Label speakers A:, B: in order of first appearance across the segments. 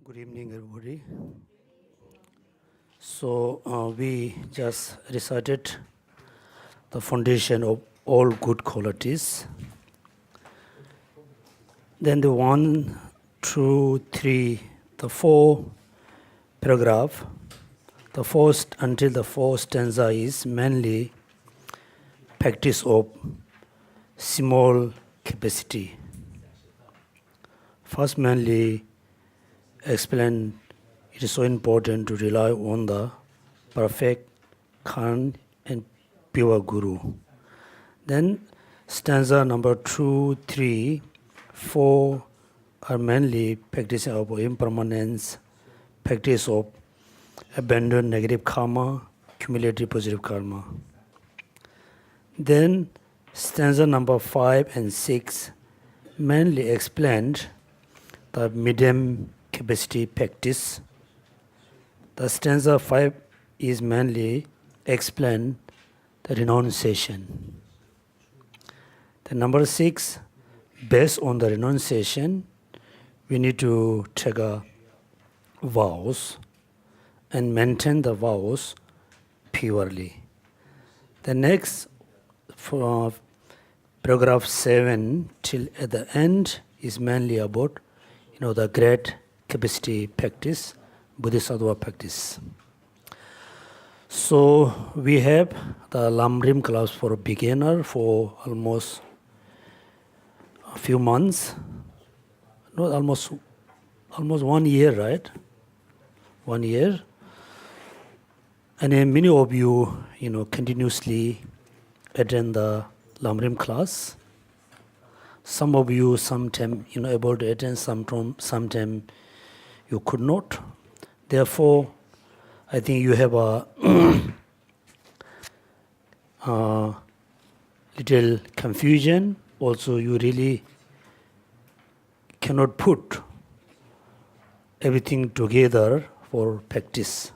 A: Good evening, everybody. So we just recited the foundation of all good qualities. Then the 1, 2, 3, the 4 paragraph, the first until the fourth stanza is mainly practice of small capacity. First, mainly explain it is so important to rely on the perfect, kind, and pure Guru. Then stanza number 2, 3, 4 are mainly practice of impermanence, practice of abandon negative karma, cumulative positive karma. Then stanza number 5 and 6 mainly explained the medium capacity practice. The stanza 5 is mainly explain the renunciation. The number 6, based on the renunciation, we need to take a vows and maintain the vows purely. The next, for paragraph 7 till at the end, is mainly about the great capacity practice, Bodhisattva practice. So we have the Lamrim class for a beginner for almost a few months, not almost 1 year, right? 1 year. And then many of you, continuously attend the Lamrim class. Some of you sometime able to attend, sometime you could not. Therefore, I think you have a little confusion. Also, you really cannot put everything together for practice.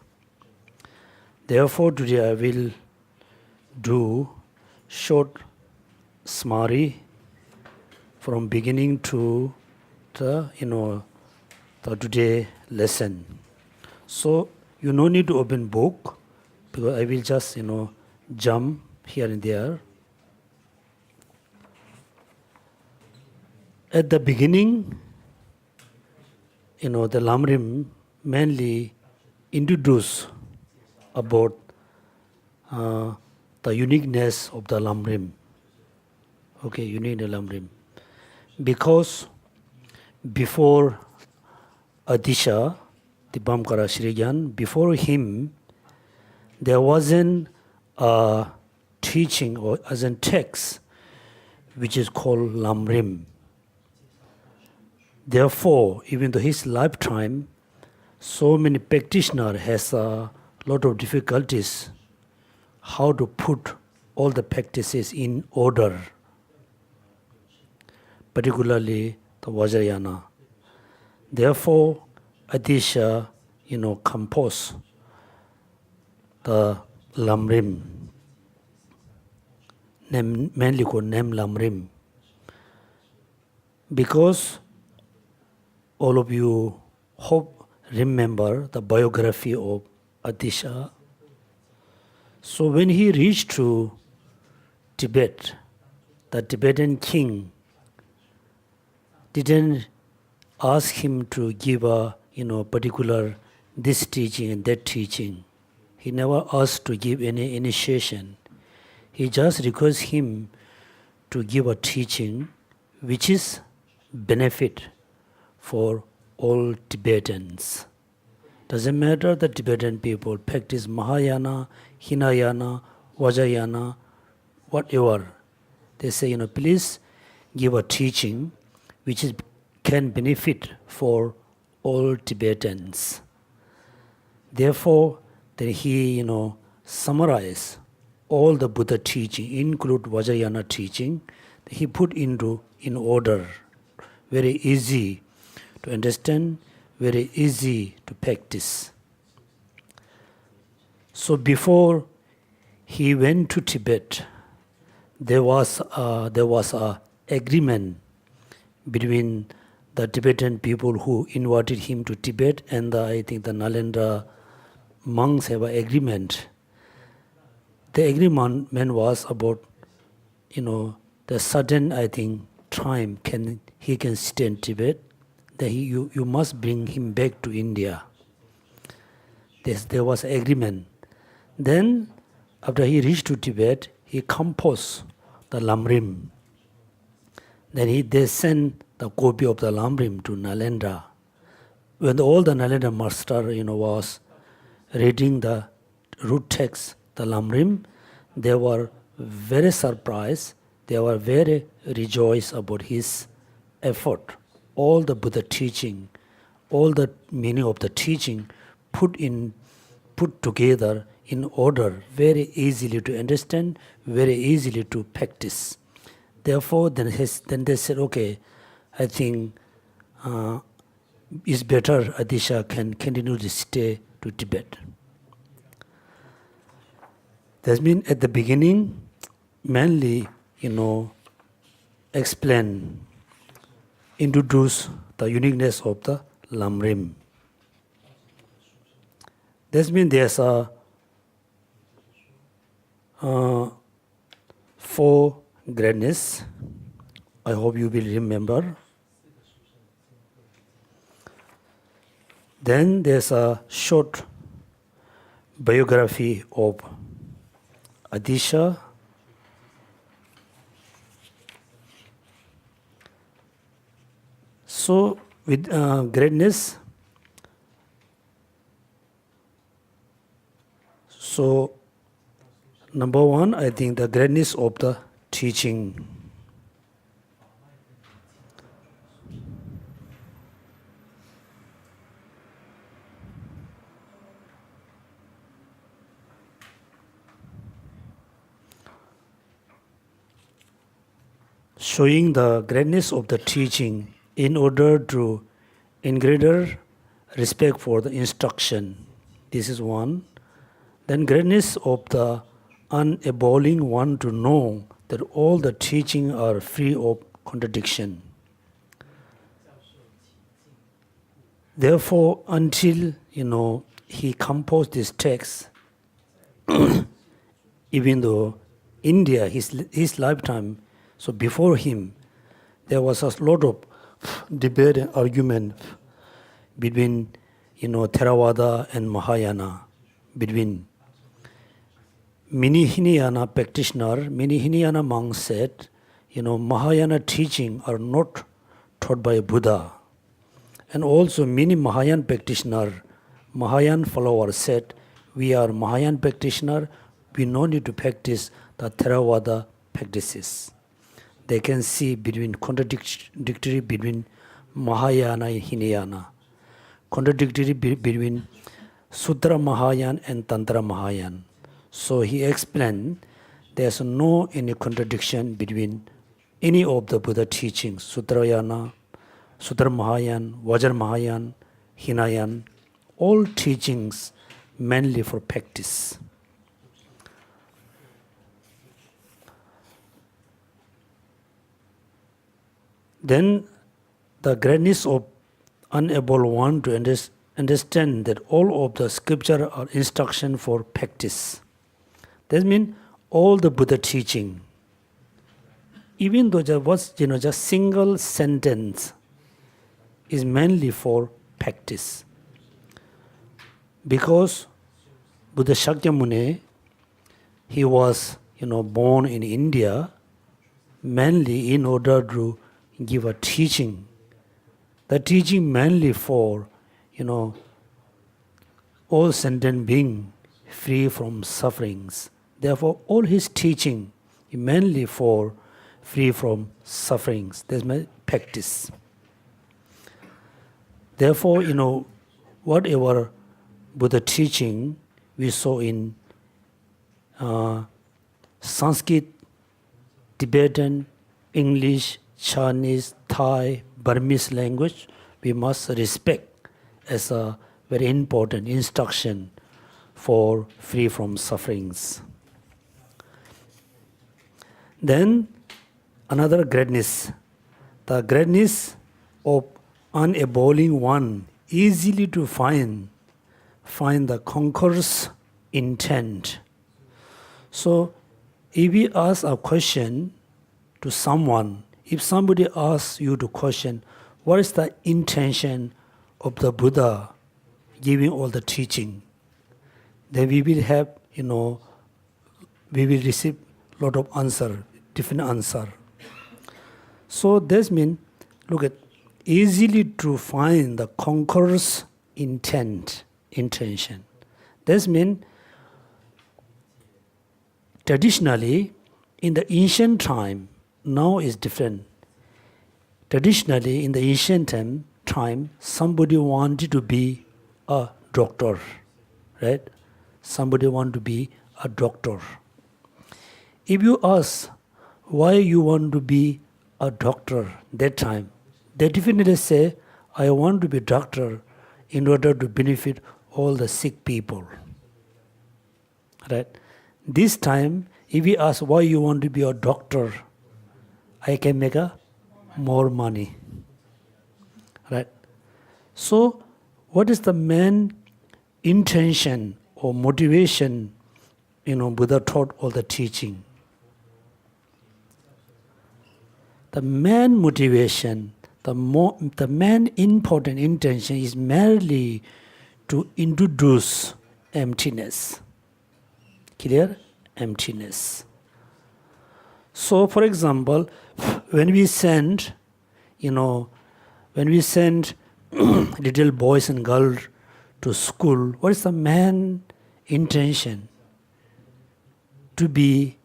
A: Therefore, today I will do short summary from beginning to the today lesson. So you no need to open book because I will just jump here and there. At the beginning, the Lamrim mainly introduce about the uniqueness of the Lamrim. Okay, unique Lamrim. Because before Adisha, the Bamkara Shrigyan, before him, there wasn't a teaching or as a text which is called Lamrim. Therefore, even though his lifetime, so many practitioners has a lot of difficulties how to put all the practices in order, particularly the Vajrayana. Therefore, Adisha, composed the Lamrim, mainly called name Lamrim, because all of you hope remember the biography of Adisha. So when he reached to Tibet, the Tibetan king didn't ask him to give a particular this teaching and that teaching. He never asked to give any initiation. He just requests him to give a teaching which is benefit for all Tibetans. Doesn't matter the Tibetan people practice Mahayana, Hinayana, Vajrayana, whatever. They say, please give a teaching which can benefit for all Tibetans. Therefore, then he, summarize all the Buddha teaching, include Vajrayana teaching. He put in order, very easy to understand, very easy to practice. So before he went to Tibet, there was a agreement between the Tibetan people who invited him to Tibet, and I think the Nalanda monks have an agreement. The agreement was about, the sudden, I think, time he can stay in Tibet, that you must bring him back to India. There was agreement. Then, after he reached to Tibet, he composed the Lamrim. Then they sent the copy of the Lamrim to Nalanda. When all the Nalanda master, was reading the root text, the Lamrim, they were very surprised. They were very rejoiced about his effort. All the Buddha teaching, all the meaning of the teaching put together in order, very easily to understand, very easily to practice. Therefore, then they said, okay, I think it's better Adisha can continue to stay to Tibet. That means at the beginning, mainly, introduce the uniqueness of the Lamrim. That means there's a 4 greatness. I hope you will remember. Then there's a short biography of Adisha. So with greatness, so number 1, I think the greatness of the teaching. Showing the greatness of the teaching in order to in greater respect for the instruction. This is 1. Then greatness of the unaboliing one to know that all the teaching are free of contradiction. Therefore, until he composed this text, even though India, his lifetime, so before him, there was a lot of debate and argument between Theravada and Mahayana, between many Hinayana practitioner, many Hinayana monks said, Mahayana teaching are not taught by Buddha. And also many Mahayana practitioner, Mahayana followers said, we are Mahayana practitioner, we no need to practice the Theravada practices. They can see between contradictory between Mahayana and Hinayana, contradictory between Sutra Mahayana and Tantra Mahayana. So he explained there's no any contradiction between any of the Buddha teachings, Sutrayana, Sutra Mahayana, Vajra Mahayana, Hinayana, all teachings mainly for practice. Then the greatness of unable one to understand that all of the scripture are instruction for practice. That means all the Buddha teaching, even though there was just single sentence, is mainly for practice. Because Buddha Shakyamuni, he was born in India mainly in order to give a teaching. The teaching mainly for all sentient being free from sufferings. Therefore, all his teaching is mainly for free from sufferings. That's my practice. Therefore, whatever Buddha teaching we saw in Sanskrit, Tibetan, English, Chinese, Thai, Burmese language, we must respect as a very important instruction for free from sufferings. Then another greatness, the greatness of unaboliing one, easily to find the conqueror's intent. So, if we ask a question to someone, if somebody asks you to question, what is the intention of the Buddha giving all the teaching? Then we will have, we will receive a lot of answer, different answer. So this means, look at, easily to find the conqueror's intention. This means, traditionally, in the ancient time, now is different. Traditionally, in the ancient time, somebody wanted to be a doctor, right? Somebody wanted to be a doctor. If you ask why you want to be a doctor that time, they definitely say, I want to be a doctor in order to benefit all the sick people. Right? This time, if we ask why you want to be a doctor, I can make more money. Right? So, what is the main intention or motivation? Buddha taught all the teaching. The main motivation, the main important intention is merely to introduce emptiness. Clear? Emptiness. So, for example, when we send little boys and girls to school, what is the main intention? To be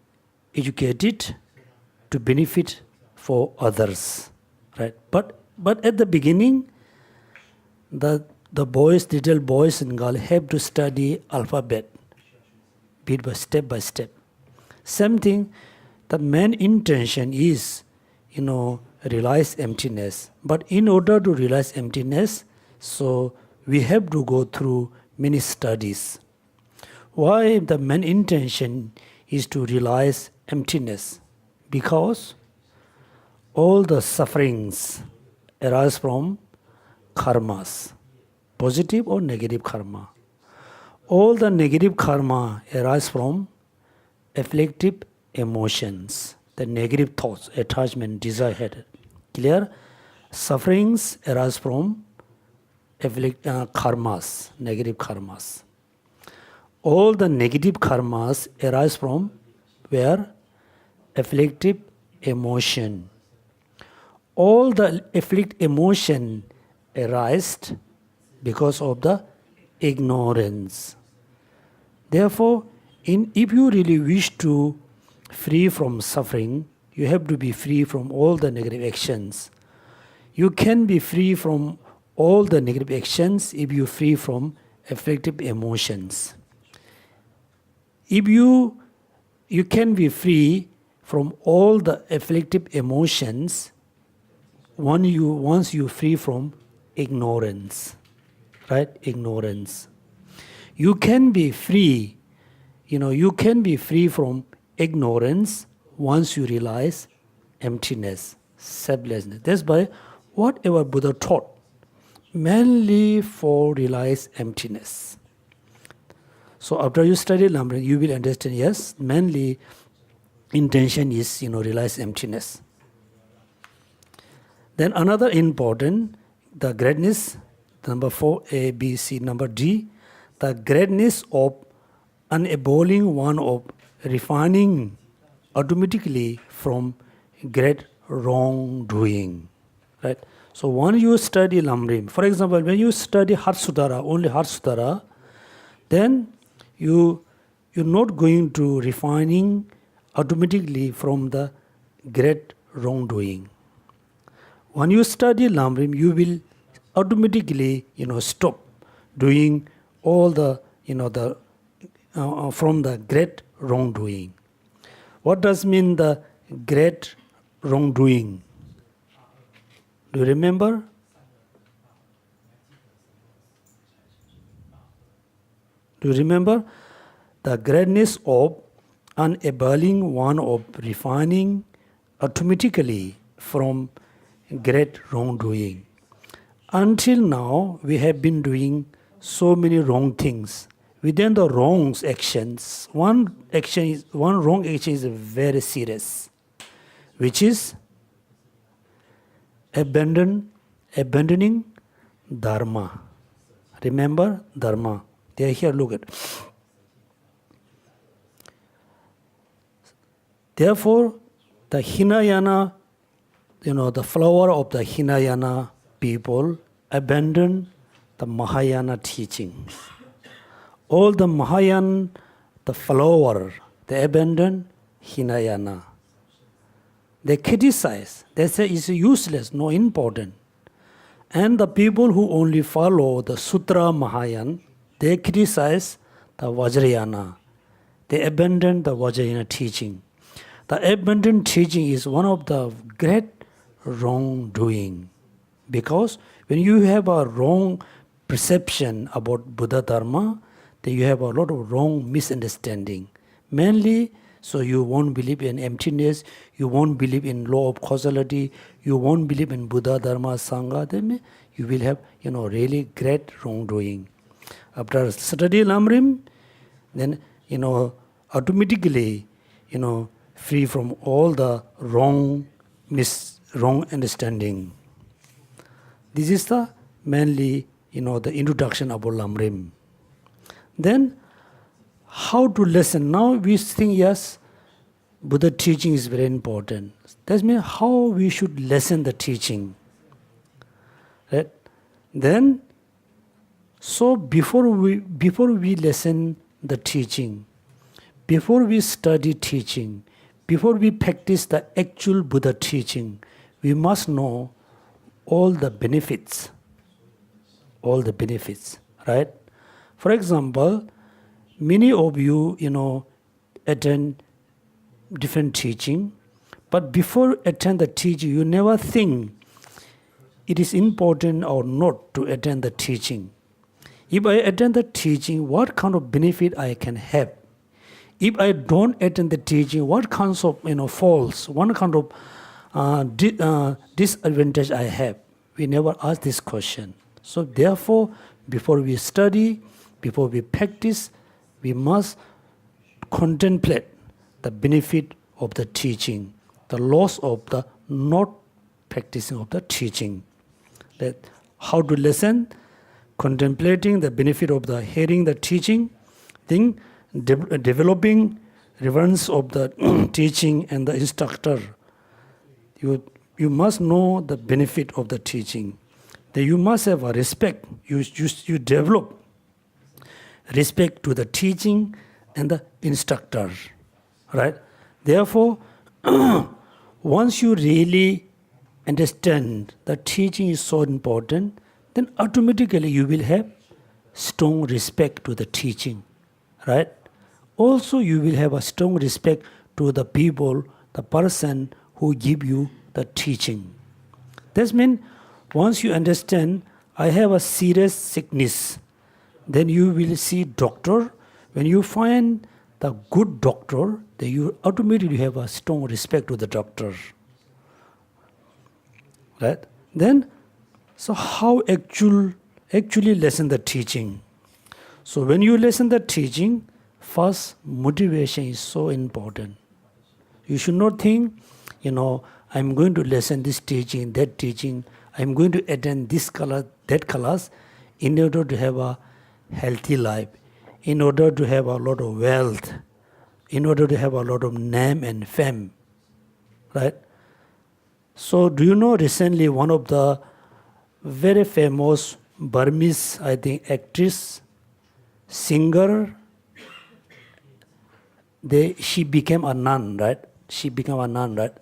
A: educated, to benefit for others, right? But at the beginning, the little boys and girls have to study alphabet, bit by step. Same thing, the main intention is, realize emptiness. But in order to realize emptiness, so we have to go through many studies. Why the main intention is to realize emptiness? Because all the sufferings arise from karmas, positive or negative karma. All the negative karma arise from afflictive emotions, the negative thoughts, attachment, desire, hatred. Clear? Sufferings arise from karmas, negative karmas. All the negative karmas arise from where? Afflictive emotion. All the afflictive emotion arise because of the ignorance. Therefore, if you really wish to free from suffering, you have to be free from all the negative actions. You can be free from all the negative actions if you free from afflictive emotions. If you can be free from all the afflictive emotions once you free from ignorance, right? Ignorance. You can be free, you can be free from ignorance once you realize emptiness, selflessness. That's why whatever Buddha taught, mainly for realize emptiness. So after you study Lamrim, you will understand, yes, mainly intention is, realize emptiness. Then another important, the greatness, number 4, A, B, C, number D, the greatness of unaboliing one of refining automatically from great wrongdoing. Right? So when you study Lamrim, for example, when you study Heart Sutara, only Heart Sutara, then you're not going to refining automatically from the great wrongdoing. When you study Lamrim, you will automatically, stop doing all the, from the great wrongdoing. What does mean the great wrongdoing? Do you remember? Do you remember? The greatness of unaboliing one of refining automatically from great wrongdoing. until now we have been doing so many wrong things. Within the wrong actions, one wrong action is very serious, which is abandoning dharma. Remember dharma. They are here, look at. Therefore, the Hinayana, the flower of the Hinayana people abandon the Mahayana teaching. All the Mahayana, the flower, they abandon Hinayana. They criticize. They say it's useless, no important. And the people who only follow the Sutra Mahayana, they criticize the Vajrayana. They abandon the Vajrayana teaching. The abandoned teaching is one of the great wrongdoing. Because when you have a wrong perception about Buddha Dharma, then you have a lot of wrong misunderstanding. Mainly, so you won't believe in emptiness, you won't believe in law of causality, you won't believe in Buddha Dharma Sangha, then you will have really great wrongdoing. After study Lamrim, then automatically free from all the wrong understanding. This is the mainly the introduction about Lamrim. Then how to listen? Now we think yes, Buddha teaching is very important. That means how we should listen the teaching. Right? Then so before we listen the teaching, before we study teaching, before we practice the actual Buddha teaching, we must know all the benefits. All the benefits, right? For example, many of you, attend different teaching, but before attend the teaching, you never think it is important or not to attend the teaching. If I attend the teaching, what kind of benefit I can have? If I don't attend the teaching, what kinds of faults, what kind of disadvantage I have? We never ask this question. So therefore, before we study, before we practice, we must contemplate the benefit of the teaching, the loss of the not practicing of the teaching. That how to listen, contemplating the benefit of the hearing the teaching, then developing reverence of the teaching and the instructor. You must know the benefit of the teaching. Then you must have a respect. You develop respect to the teaching and the instructor, right? Therefore, once you really understand that teaching is so important, then automatically you will have strong respect to the teaching, right? Also, you will have a strong respect to the people, the person who give you the teaching. That means once you understand, I have a serious sickness, then you will see doctor. When you find the good doctor, then you automatically have a strong respect to the doctor. Right? Then, so how actually listen the teaching? So when you listen the teaching, first motivation is so important. You should not think, I'm going to listen this teaching, that teaching, I'm going to attend this class, that class, in order to have a healthy life, in order to have a lot of wealth, in order to have a lot of name and fame, right? So do you know recently one of the very famous Burmese, I think, actress, singer, she became a nun, right? She became a nun, right?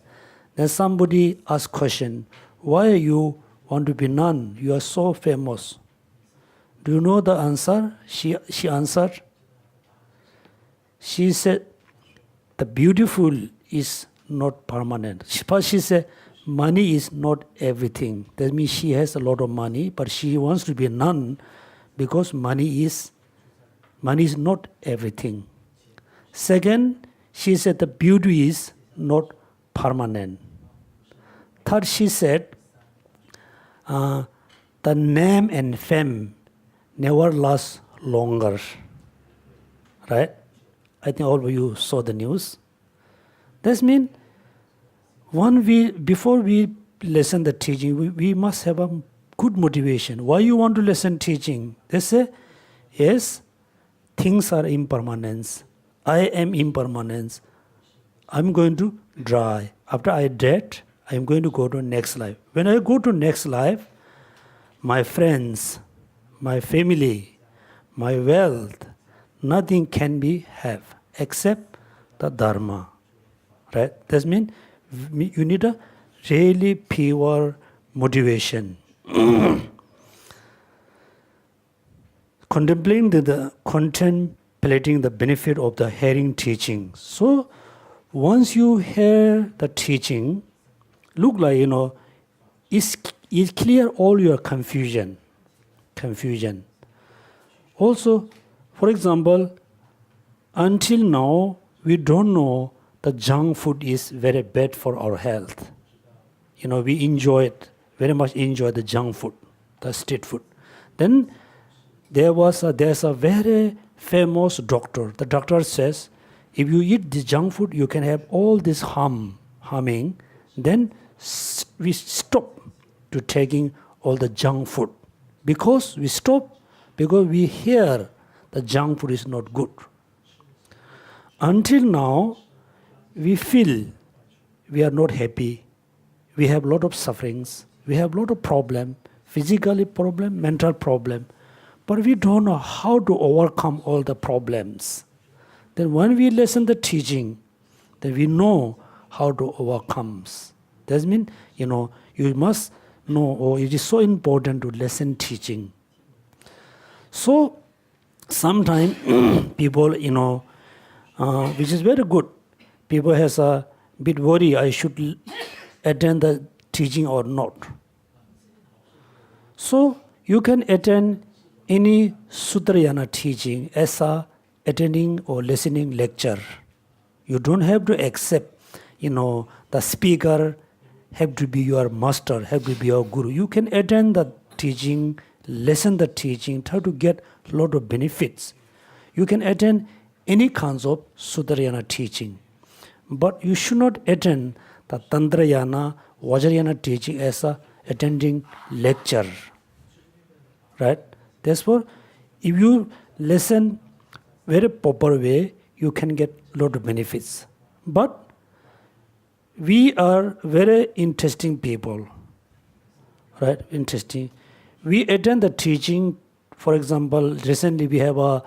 A: Then somebody asked question, why you want to be nun? You are so famous. Do you know the answer? She answered. She said, the beautiful is not permanent. First she said, money is not everything. That means she has a lot of money, but she wants to be a nun because money is not everything. Second, she said the beauty is not permanent. Third, she said, the name and fame never last longer. Right? I think all of you saw the news. That means before we listen the teaching, we must have a good motivation. Why you want to listen teaching? They say, yes, things are impermanence. I am impermanence. I'm going to die. After I dead, I'm going to go to next life. When I go to next life, my friends, my family, my wealth, nothing can be have except the Dharma. Right? That means you need a really pure motivation. Contemplating the benefit of the hearing teaching. So once you hear the teaching, look like, it's clear all your confusion. Also, for example, until now, we don't know the junk food is very bad for our health. We very much enjoy the junk food, the street food. Then there's a very famous doctor. The doctor says, if you eat this junk food, you can have all this harming. Then we stop to taking all the junk food. Because we stop, because we hear the junk food is not good. Until now, we feel we are not happy. We have a lot of sufferings. We have a lot of problem, physically problem, mental problem. But we don't know how to overcome all the problems. Then when we listen the teaching, then we know how to overcome. That means, you must know, it is so important to listen teaching. So, sometimes people, which is very good, people has a bit worry, I should attend the teaching or not. So, you can attend any Sutrayana teaching as a attending or listening lecture. You don't have to accept, the speaker have to be your master, have to be your guru. You can attend the teaching, listen the teaching, try to get a lot of benefits. You can attend any kinds of Sutrayana teaching. But you should not attend the Tantrayana, Vajrayana teaching as a attending lecture. Right? Therefore, if you listen very proper way, you can get a lot of benefits. But we are very interesting people. Right? Interesting. We attend the teaching. For example, recently we have a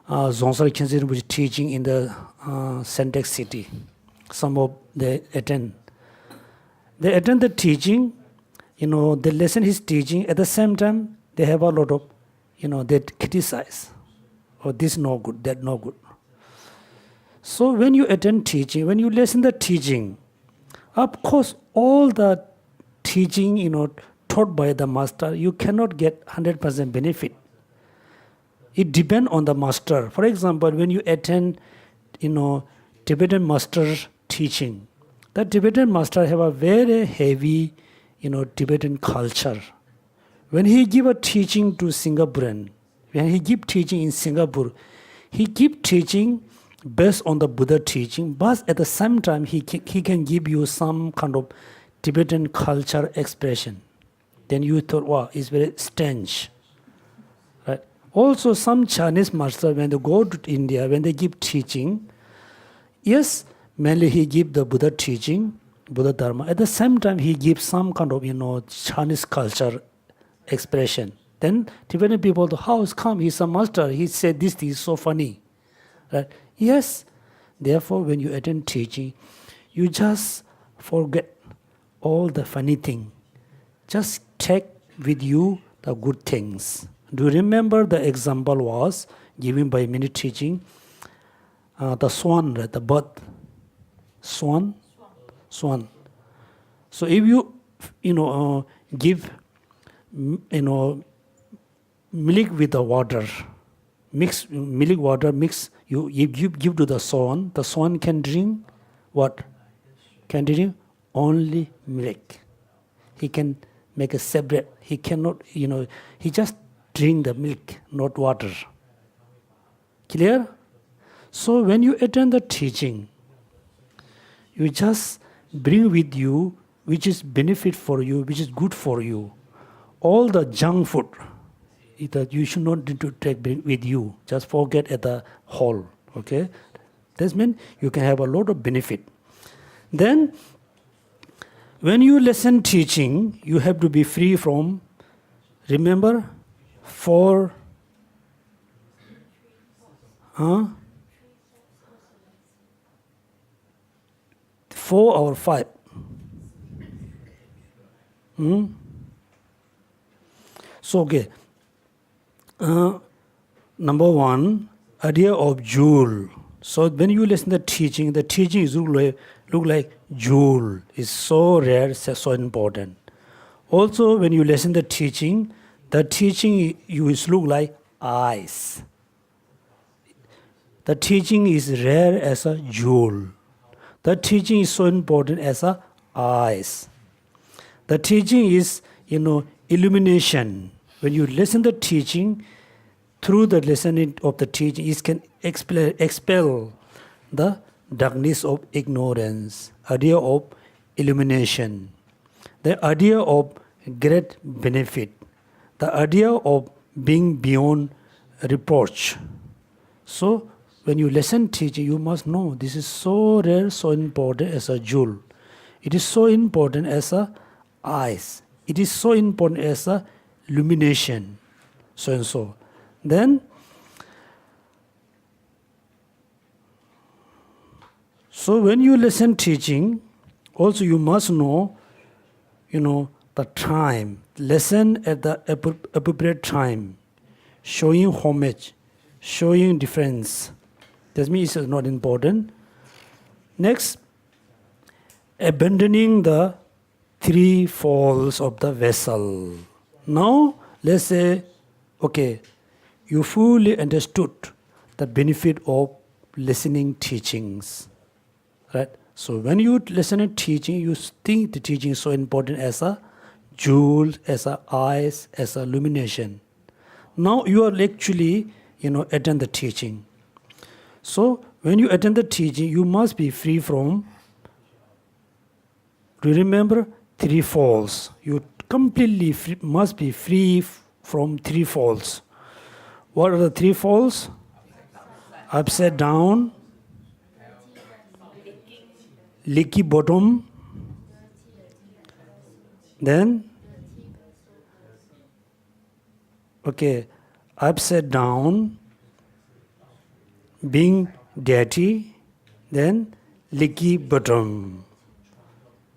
A: Dzongsa Khyentse which teaching in the Sentex city. Some of they attend. They attend the teaching, they listen his teaching. At the same time, they have a lot of, they criticize. Oh, this no good, that no good. So when you attend teaching, when you listen the teaching, of course, all the teaching, taught by the master, you cannot get 100% benefit. It depends on the master. For example, when you attend, Tibetan master's teaching, the Tibetan master have a very heavy, Tibetan culture. When he give a teaching to Singaporean, when he give teaching in Singapore, he give teaching based on the Buddha teaching, but at the same time, he can give you some kind of Tibetan culture expression. Then you thought, wow, it's very strange. Right? Also, some Chinese master, when they go to India, when they give teaching, yes, mainly he give the Buddha teaching, Buddha Dharma. At the same time, he gives some kind of, Chinese culture expression. Then Tibetan people, how come he's a master? He said this is so funny. Right? Yes. Therefore, when you attend teaching, you just forget all the funny thing. Just take with you the good things. Do you remember the example was given by many teaching? The swan, right? The bird. Swan. So if you, give, milk with the water, you give to the swan can drink what? Can drink only milk. He can make a separate. He cannot, he just drink the milk, not water. Clear? So when you attend the teaching, you just bring with you which is benefit for you, which is good for you. All the junk food that you should not need to take with you. Just forget at the hall. Okay? That means you can have a lot of benefit. Then, when you listen teaching, you have to be free from, remember, 4 or 5. So, okay. Number 1, idea of jewel. So when you listen to the teaching is look like jewel. It's so rare, so important. Also, when you listen to the teaching you is look like eyes. The teaching is rare as a jewel. The teaching is so important as a eyes. The teaching is, illumination. When you listen to teaching, through the listening of the teaching, it can expel the darkness of ignorance, idea of illumination, the idea of great benefit, the idea of being beyond reproach. So, when you listen teaching, you must know this is so rare, so important as a jewel. It is so important as a eyes. It is so important as a illumination, so and so. Then, so when you listen teaching, also you must know, the time. Listen at the appropriate time, showing homage, showing difference. That means it's not important. Next, abandoning the 3 faults of the vessel. Now, let's say, okay, you fully understood the benefit of listening teachings, right? So when you listen to teaching, you think the teaching is so important as a jewel, as a eyes, as a illumination. Now you are actually, attend the teaching. So when you attend the teaching, you must be free from, do you remember 3 faults? You completely must be free from 3 faults. What are the 3 faults? Upside down, leaky bottom, then, upside down, being dirty, then leaky bottom.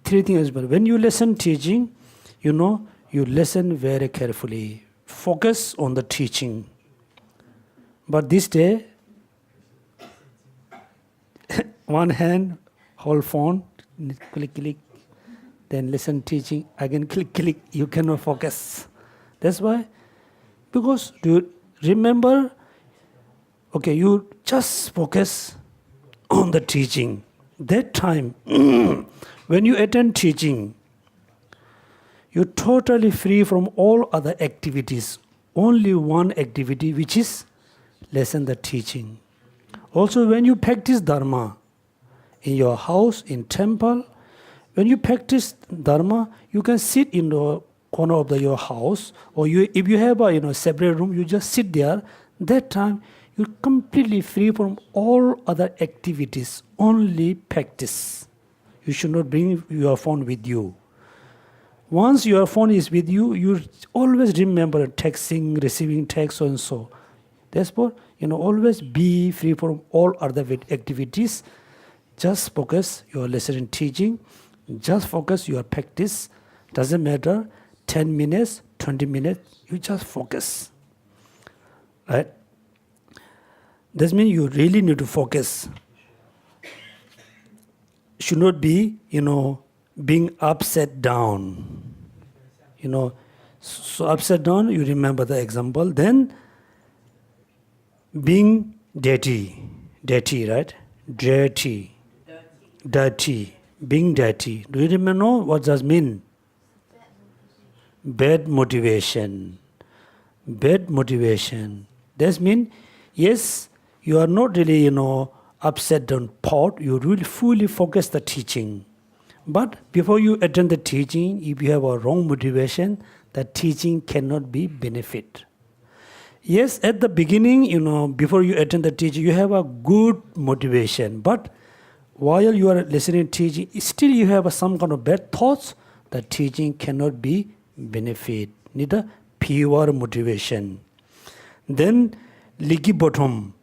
A: 3 things. But when you listen teaching, you listen very carefully. Focus on the teaching. But this day, one hand, hold phone, click, then listen teaching, again click, you cannot focus. That's why, because do you remember, you just focus on the teaching. That time, when you attend teaching, you're totally free from all other activities. Only one activity, which is listen the teaching. Also, when you practice Dharma, in your house, in temple, when you practice Dharma, you can sit in the corner of your house, or if you have a separate room, you just sit there. That time, you're completely free from all other activities, only practice. You should not bring your phone with you. Once your phone is with you, you always remember texting, receiving text, so and so. Therefore, always be free from all other activities. Just focus your lesson and teaching. Just focus your practice. Doesn't matter, 10 minutes, 20 minutes, you just focus. Right? That means you really need to focus. Should not be, being upside down. So upside down, you remember the example. Then, being dirty, right? Dirty. Being dirty. Do you remember what does mean? bad motivation. Bad motivation. That means, yes, you are not really, upset on thought. You really fully focus the teaching. But before you attend the teaching, if you have a wrong motivation, the teaching cannot be benefit. Yes, at the beginning, before you attend the teaching, you have a good motivation. But while you are listening to teaching, still you have some kind of bad thoughts. The teaching cannot be benefit. Need a pure motivation. Then, leaky bottom.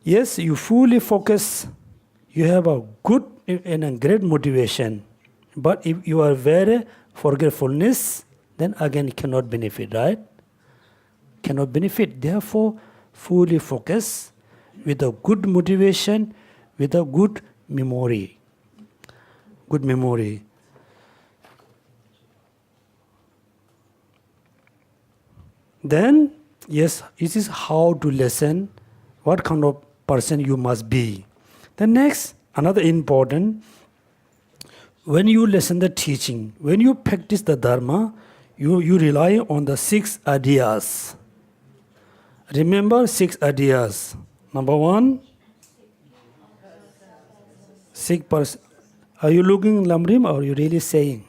A: Yes, you fully focus. You have a good and a great motivation. But if you are very forgetfulness, then again it cannot benefit, right? Cannot benefit. Therefore, fully focus with a good motivation, with a good memory. Good memory. Then, yes, this is how to listen, what kind of person you must be. The next, another important, when you listen the teaching, when you practice the Dharma, you rely on the 6 ideas. Remember 6 ideas. Number 1, 6 person. Are you looking Lamrim or are you really saying?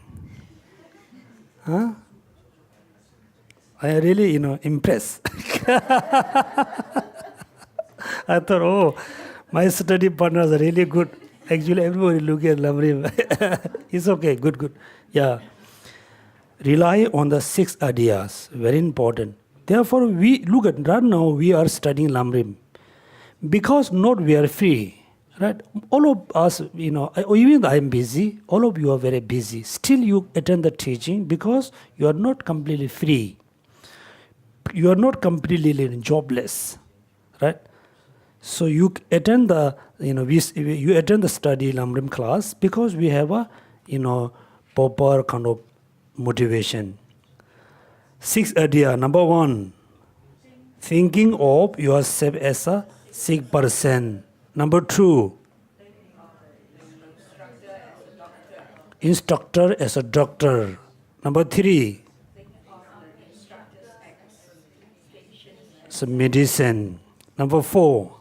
A: Huh? I am really, impressed. I thought, oh, my study partners are really good. Actually, everybody looking at Lamrim. It's okay, good. Yeah. Rely on the 6 ideas. Very important. Therefore, we look at right now we are studying Lamrim. Because not we are free. Right? All of us, even I am busy, all of you are very busy. Still you attend the teaching because you are not completely free. You are not completely jobless. Right? So you attend the, you attend the study Lamrim class because we have a, proper kind of motivation. 6 idea. Number 1, thinking of yourself as a sick person. Number 2, instructor as a doctor. Number 3, so medicine. Number 4,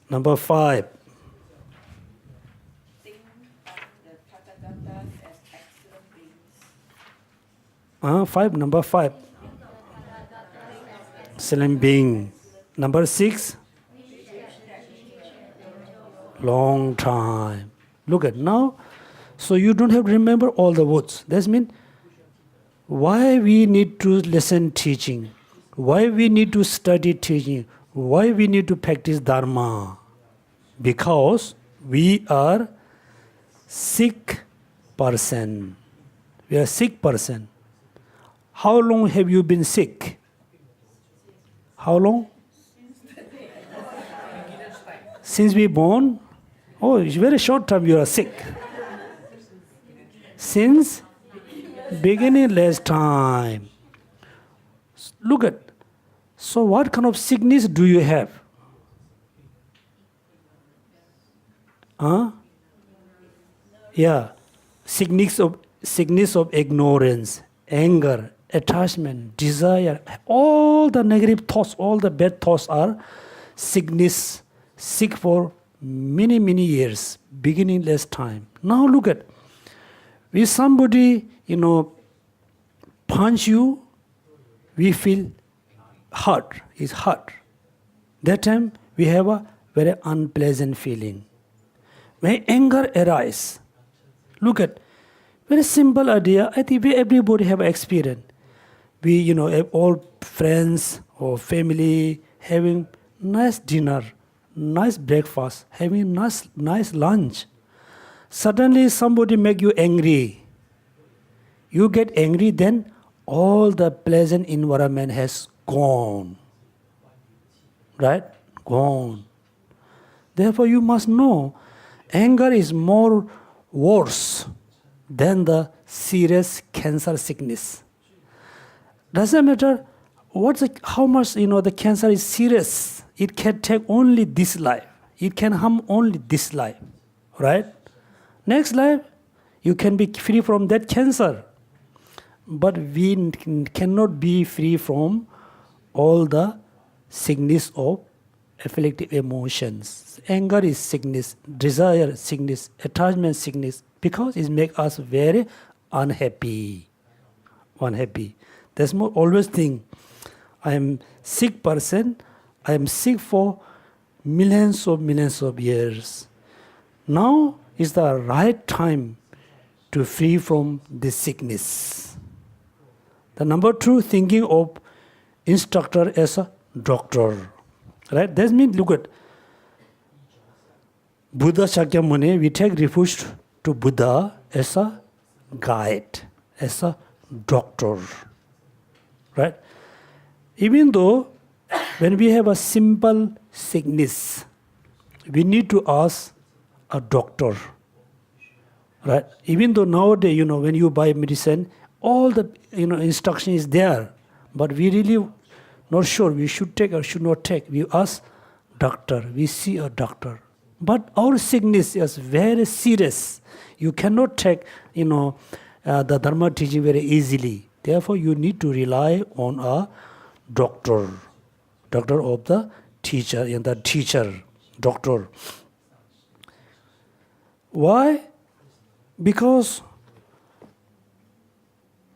A: number 5, number 5, excellent being. Number 6, long time. Look at now. So you don't have to remember all the words. That means why we need to listen teaching, why we need to study teaching, why we need to practice Dharma. Because we are sick person. We are sick person. How long have you been sick? How long? Since we born? Oh, it's very short time you are sick. Since beginning less time. Look at. So what kind of sickness do you have? Yeah. Sickness of ignorance, anger, attachment, desire, all the negative thoughts, all the bad thoughts are sickness, sick for many, many years, beginning less time. Now look at, if somebody, punch you, we feel hurt, is hurt. That time we have a very unpleasant feeling. When anger arises, look at, very simple idea, I think everybody have experience. We, all friends or family having nice dinner, nice breakfast, having nice lunch. Suddenly somebody make you angry. You get angry, then all the pleasant environment has gone. Right? Gone. Therefore you must know, anger is more worse than the serious cancer sickness. Doesn't matter how much the cancer is serious. It can take only this life. It can harm only this life, right? Next life, you can be free from that cancer. But we cannot be free from all the sickness of afflictive emotions. Anger is sickness, desire sickness, attachment sickness, because it makes us very unhappy. That's more always think, I am sick person, I am sick for millions of years. Now is the right time to free from this sickness. The number two, thinking of instructor as a doctor. Right? That means, look at Buddha Shakyamuni, we take refuge to Buddha as a guide, as a doctor. Right? Even though when we have a simple sickness, we need to ask a doctor. Right? Even though nowadays, when you buy medicine, all the instruction is there, but we really not sure we should take or should not take. We ask doctor, we see a doctor. But our sickness is very serious. You cannot take, the Dharma teaching very easily. Therefore, you need to rely on a doctor of the teacher, and the teacher, doctor. Why? Because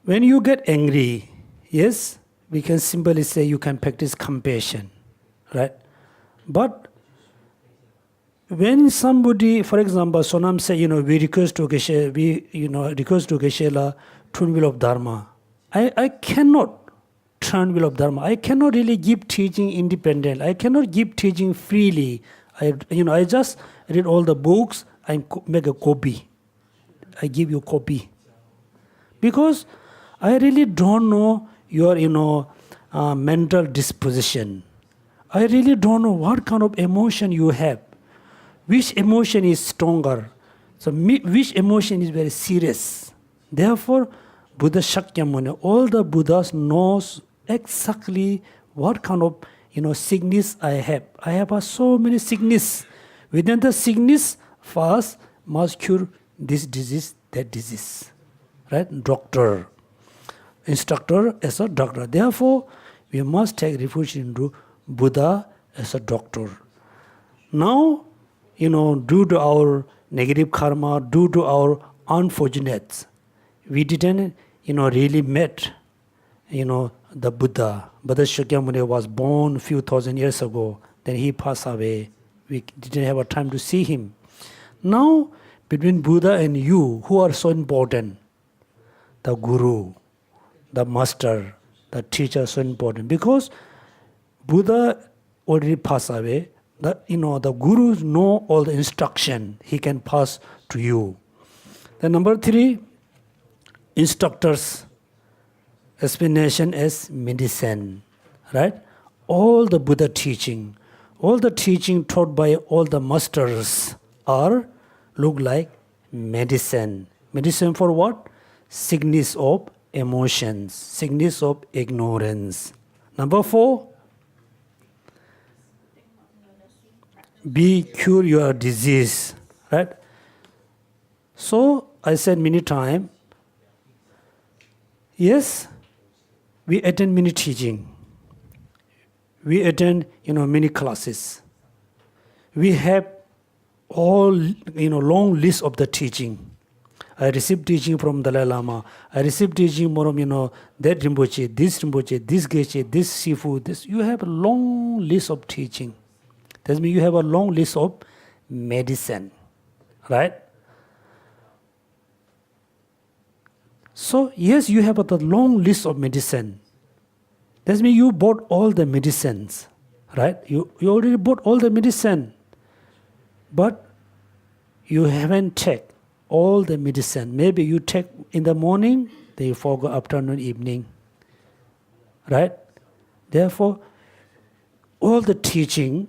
A: when you get angry, yes, we can simply say you can practice compassion, right? But when somebody, for example, Sonam say, we request to Geshe, request to Geshe turn wheel of Dharma. I cannot turn wheel of Dharma. I cannot really give teaching independent. I cannot give teaching freely. I just read all the books and make a copy. I give you copy. Because I really don't know your, mental disposition. I really don't know what kind of emotion you have. Which emotion is stronger? So which emotion is very serious? Therefore, Buddha Shakyamuni, all the Buddhas knows exactly what kind of, sickness I have. I have so many sickness. Within the sickness, first must cure this disease, that disease. Right? Doctor. Instructor as a doctor. Therefore, we must take refuge into Buddha as a doctor. Now, due to our negative karma, due to our unfortunates, we didn't, really met, the Buddha. Buddha Shakyamuni was born a few thousand years ago. Then he passed away. We didn't have a time to see him. Now, between Buddha and you, who are so important? The Guru, the Master, the teacher, so important. Because Buddha already passed away. The Gurus know all the instruction he can pass to you. The number three, instructors' explanation as medicine. Right? All the Buddha teaching, all the teaching taught by all the masters look like medicine. Medicine for what? Sickness of emotions, sickness of ignorance. Number four, cure your disease. Right? So I said many times, yes, we attend many teaching. We attend, many classes. We have all, long list of the teaching. I received teaching from Dalai Lama. I received teaching from, that Rinpoche, this Geshe, this Sifu, this. You have a long list of teaching. That means you have a long list of medicine. Right? So, yes, you have a long list of medicine. That means you bought all the medicines. Right? You already bought all the medicine. But you haven't taken all the medicine. Maybe you take in the morning, then you forgo afternoon, evening. Right? Therefore, all the teaching,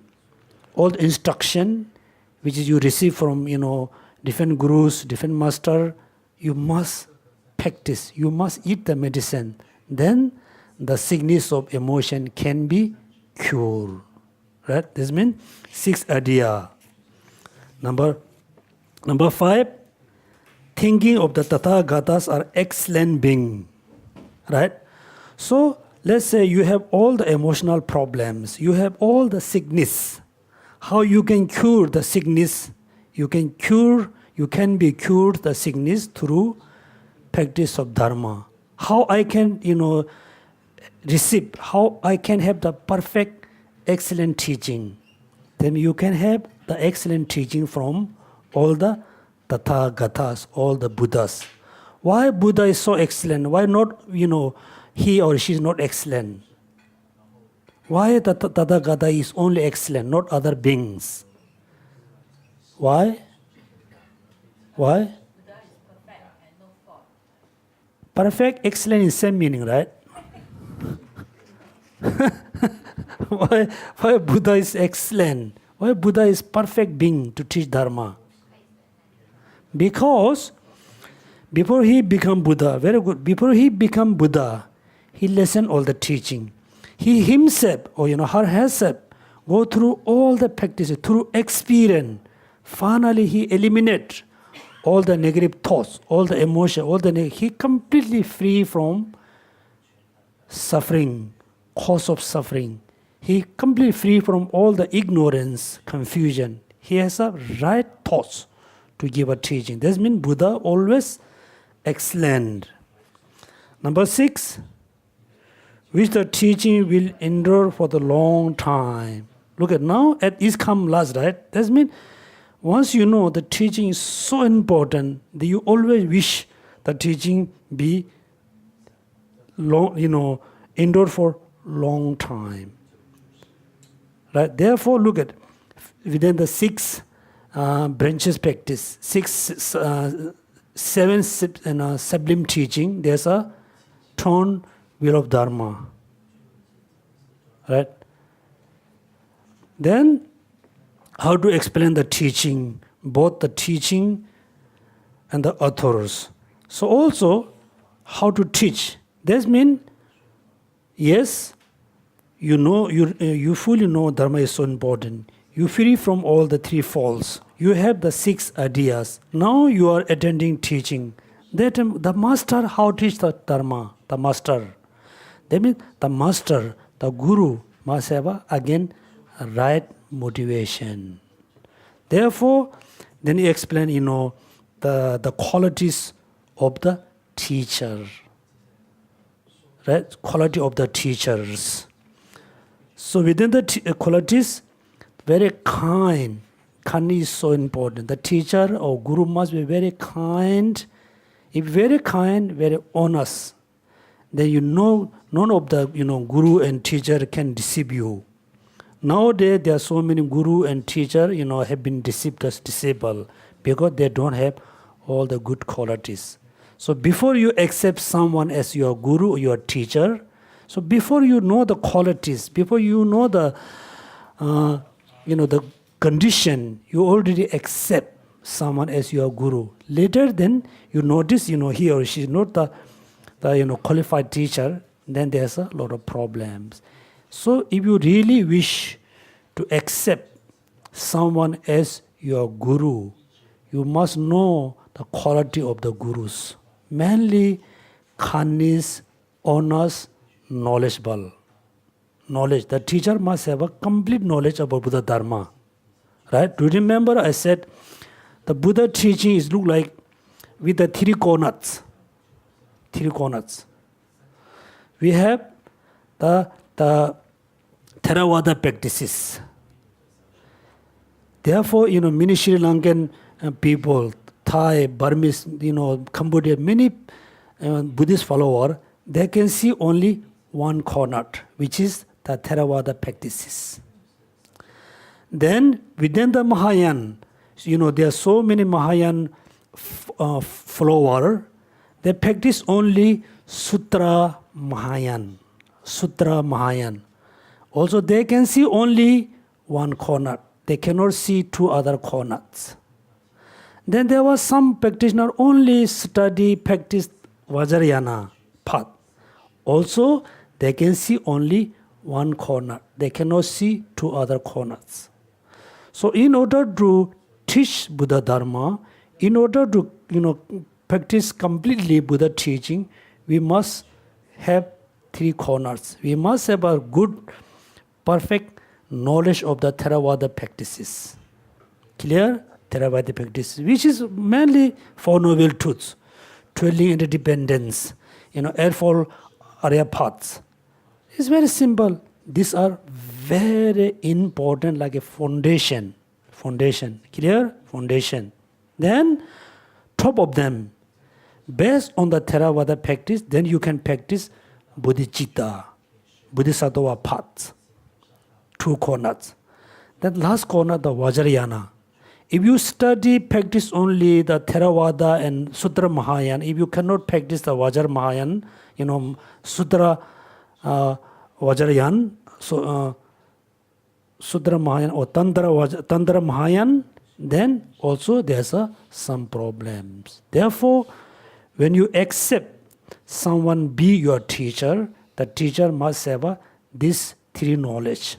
A: all the instruction, which is you receive from, different gurus, different master, you must practice. You must eat the medicine. Then the sickness of emotion can be cured. Right? This means 6 idea. Number 5, thinking of the Tathagatas are excellent being, right? So let's say you have all the emotional problems, you have all the sickness. How you can cure the sickness? You can be cured the sickness through practice of Dharma. How I can, receive, how I can have the perfect, excellent teaching. Then you can have the excellent teaching from all the Tathagatas, all the Buddhas. Why Buddha is so excellent? Why not, he or she is not excellent? Why the Tathagata is only excellent, not other beings? Why? Why? Perfect, excellent is same meaning, right? Why Buddha is excellent? Why Buddha is perfect being to teach Dharma? Because before he become Buddha, very good, before he become Buddha, he listened all the teaching. He himself, or her herself, go through all the practices, through experience. Finally, he eliminate all the negative thoughts, all the emotion, he completely free from suffering, cause of suffering. He completely free from all the ignorance, confusion. He has a right thoughts to give a teaching. That means Buddha always excellent. Number 6, which the teaching will endure for the long time. Look at now, it come last, right? That means once you know the teaching is so important, that you always wish the teaching be long, endure for long time. Right? Therefore, look at within the 6 branches practice, 7 sublime teaching. There's a thorn wheel of Dharma. Right? Then, how to explain the teaching, both the teaching and the authors. So also, how to teach. That means, yes, you fully know Dharma is so important. You free from all the 3 faults. You have the 6 ideas. Now you are attending teaching. That the master, how teach the Dharma? The master. That means the master, the guru, must have again a right motivation. Therefore, then he explain, the qualities of the teacher. Right? Quality of the teachers. So within the qualities, very kind. Kindness is so important. The teacher or guru must be very kind. If very kind, very honest, then none of the guru and teacher can deceive you. Nowadays there are so many guru and teacher have been deceived as disabled because they don't have all the good qualities. So before you accept someone as your guru or your teacher, so before you know the qualities, before you know the the condition, you already accept someone as your guru. Later then you notice he or she is not the qualified teacher, then there's a lot of problems. So if you really wish to accept someone as your guru, you must know the quality of the gurus. Mainly kindness, honest, knowledgeable. Knowledge. The teacher must have a complete knowledge about Buddha Dharma. Right? Do you remember I said the Buddha teaching is look like with the 3 corners. 3 corners. We have the Theravada practices. Therefore, many Sri Lankan people, Thai, Burmese, Cambodia, many Buddhist followers, they can see only one corner, which is the Theravada practices. Then within the Mahayana, there are so many Mahayana followers, they practice only Sutra Mahayana. Sutra Mahayana. Also, they can see only one corner. They cannot see 2 other corners. Then there was some practitioner only study, practice Vajrayana path. Also, they can see only one corner. They cannot see 2 other corners. So in order to teach Buddha Dharma, In order to, practice completely Buddha teaching, we must have three corners. We must have a good, perfect knowledge of the Theravada practices. Clear? Theravada practices, which is mainly Four Noble Truths, dwelling interdependence, Eightfold Arya Paths. It's very simple. These are very important, like a foundation. Foundation. Clear? Foundation. Then, top of them, based on the Theravada practice, then you can practice Bodhicitta, Bodhisattva paths. Two corners. Then last corner, the Vajrayana. If you study, practice only the Theravada and Sutra Mahayana, if you cannot practice the Vajra Mahayana, Sutra Vajrayana, Sutra Mahayana or Tantra Mahayana, then also there's some problems. Therefore, when you accept someone be your teacher, the teacher must have these three knowledge.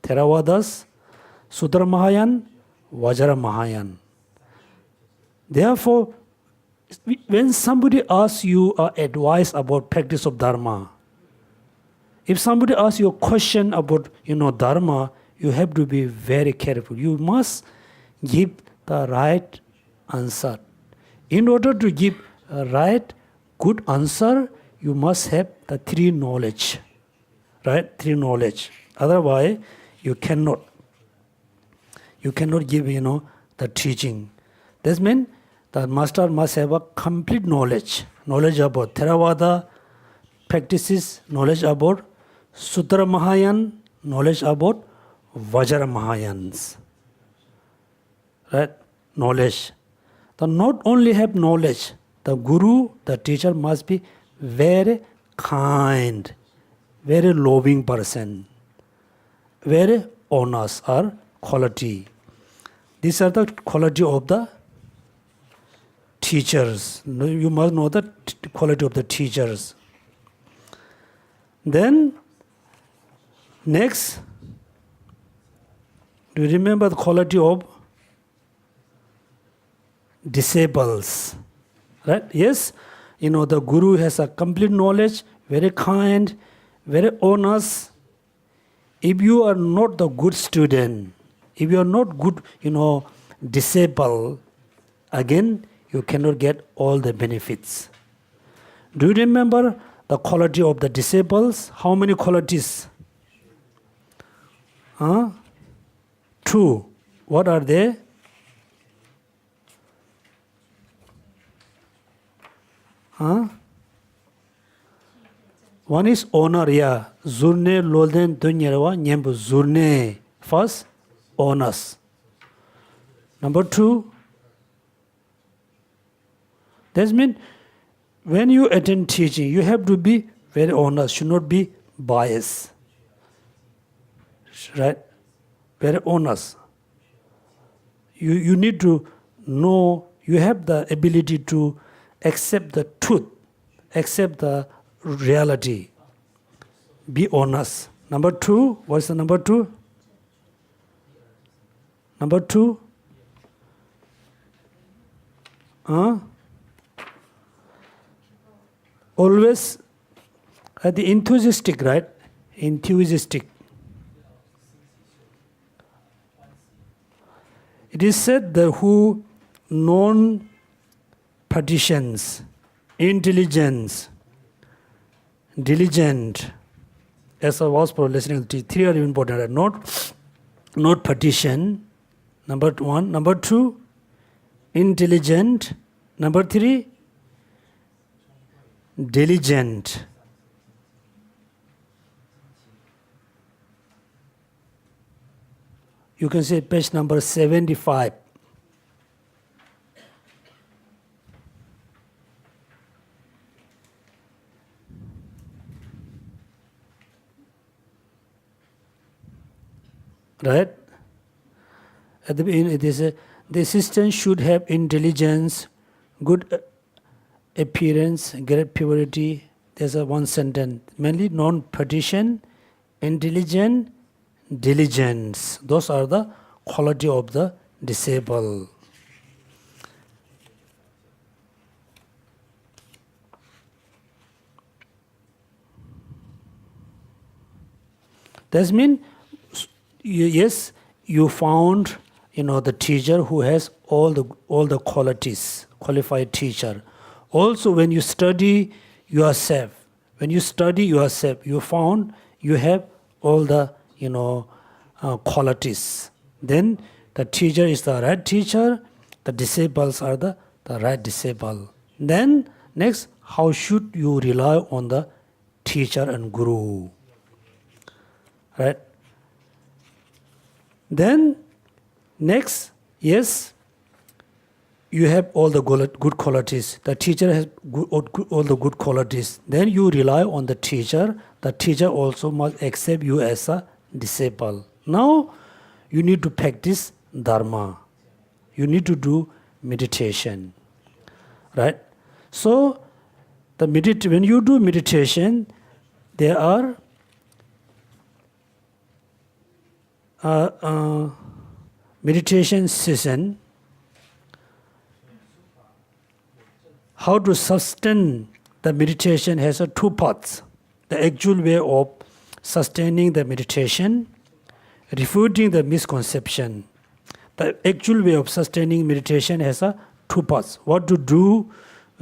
A: Theravadas, Sutra Mahayana, Vajra Mahayana. Therefore, when somebody asks you advice about practice of Dharma, if somebody asks you a question about Dharma, you have to be very careful. You must give the right answer. In order to give a right, good answer, you must have the three knowledge. Right? Three knowledge. Otherwise, you cannot give, the teaching. This means the master must have a complete knowledge. Knowledge about Theravada practices, knowledge about Sutra Mahayana, knowledge about Vajra Mahayans. Right? Knowledge. So not only have knowledge, the guru, the teacher must be very kind, very loving person, very honest or quality. These are the quality of the teachers. You must know the quality of the teachers. Then, next, do you remember the quality of disciples? Right? Yes, the guru has a complete knowledge, very kind, very honest. If you are not the good student, if you are not good, disciple, again, you cannot get all the benefits. Do you remember the quality of the disciples? How many qualities? Two. What are they? One is honor, yeah. Zurne lolden dunyarwa nyembu zurne. First, honors. Number two, that means when you attend teaching, you have to be very honest, should not be biased. Right? Very honest. You need to know, you have the ability to accept the truth, accept the reality. Be honest. Number two, what's the number two? Number two? Always the enthusiastic, right? Enthusiastic. It is said that who non-partitions, intelligence, diligent, as I was for listening to three are important, right? Not partition, number one. Number two, intelligent. Number three, diligent. You can see page number 75. Right? At the beginning, it is the assistant should have intelligence, good appearance, great purity. There's one sentence. Mainly non-partition, intelligent, diligence. Those are the quality of the disciple. That means, yes, you found, the teacher who has all the qualities, qualified teacher. Also, when you study yourself, you found you have all the, qualities. Then the teacher is the right teacher, the disciples are the right disciple. Then, next, how should you rely on the teacher and guru? Right? Then, next, yes, you have all the good qualities. The teacher has all the good qualities. Then you rely on the teacher. The teacher also must accept you as a disciple. Now, you need to practice Dharma. You need to do meditation. Right? So, when you do meditation, there are meditation session. How to sustain the meditation has two parts. The actual way of sustaining the meditation, refuting the misconception. The actual way of sustaining meditation has two parts. What to do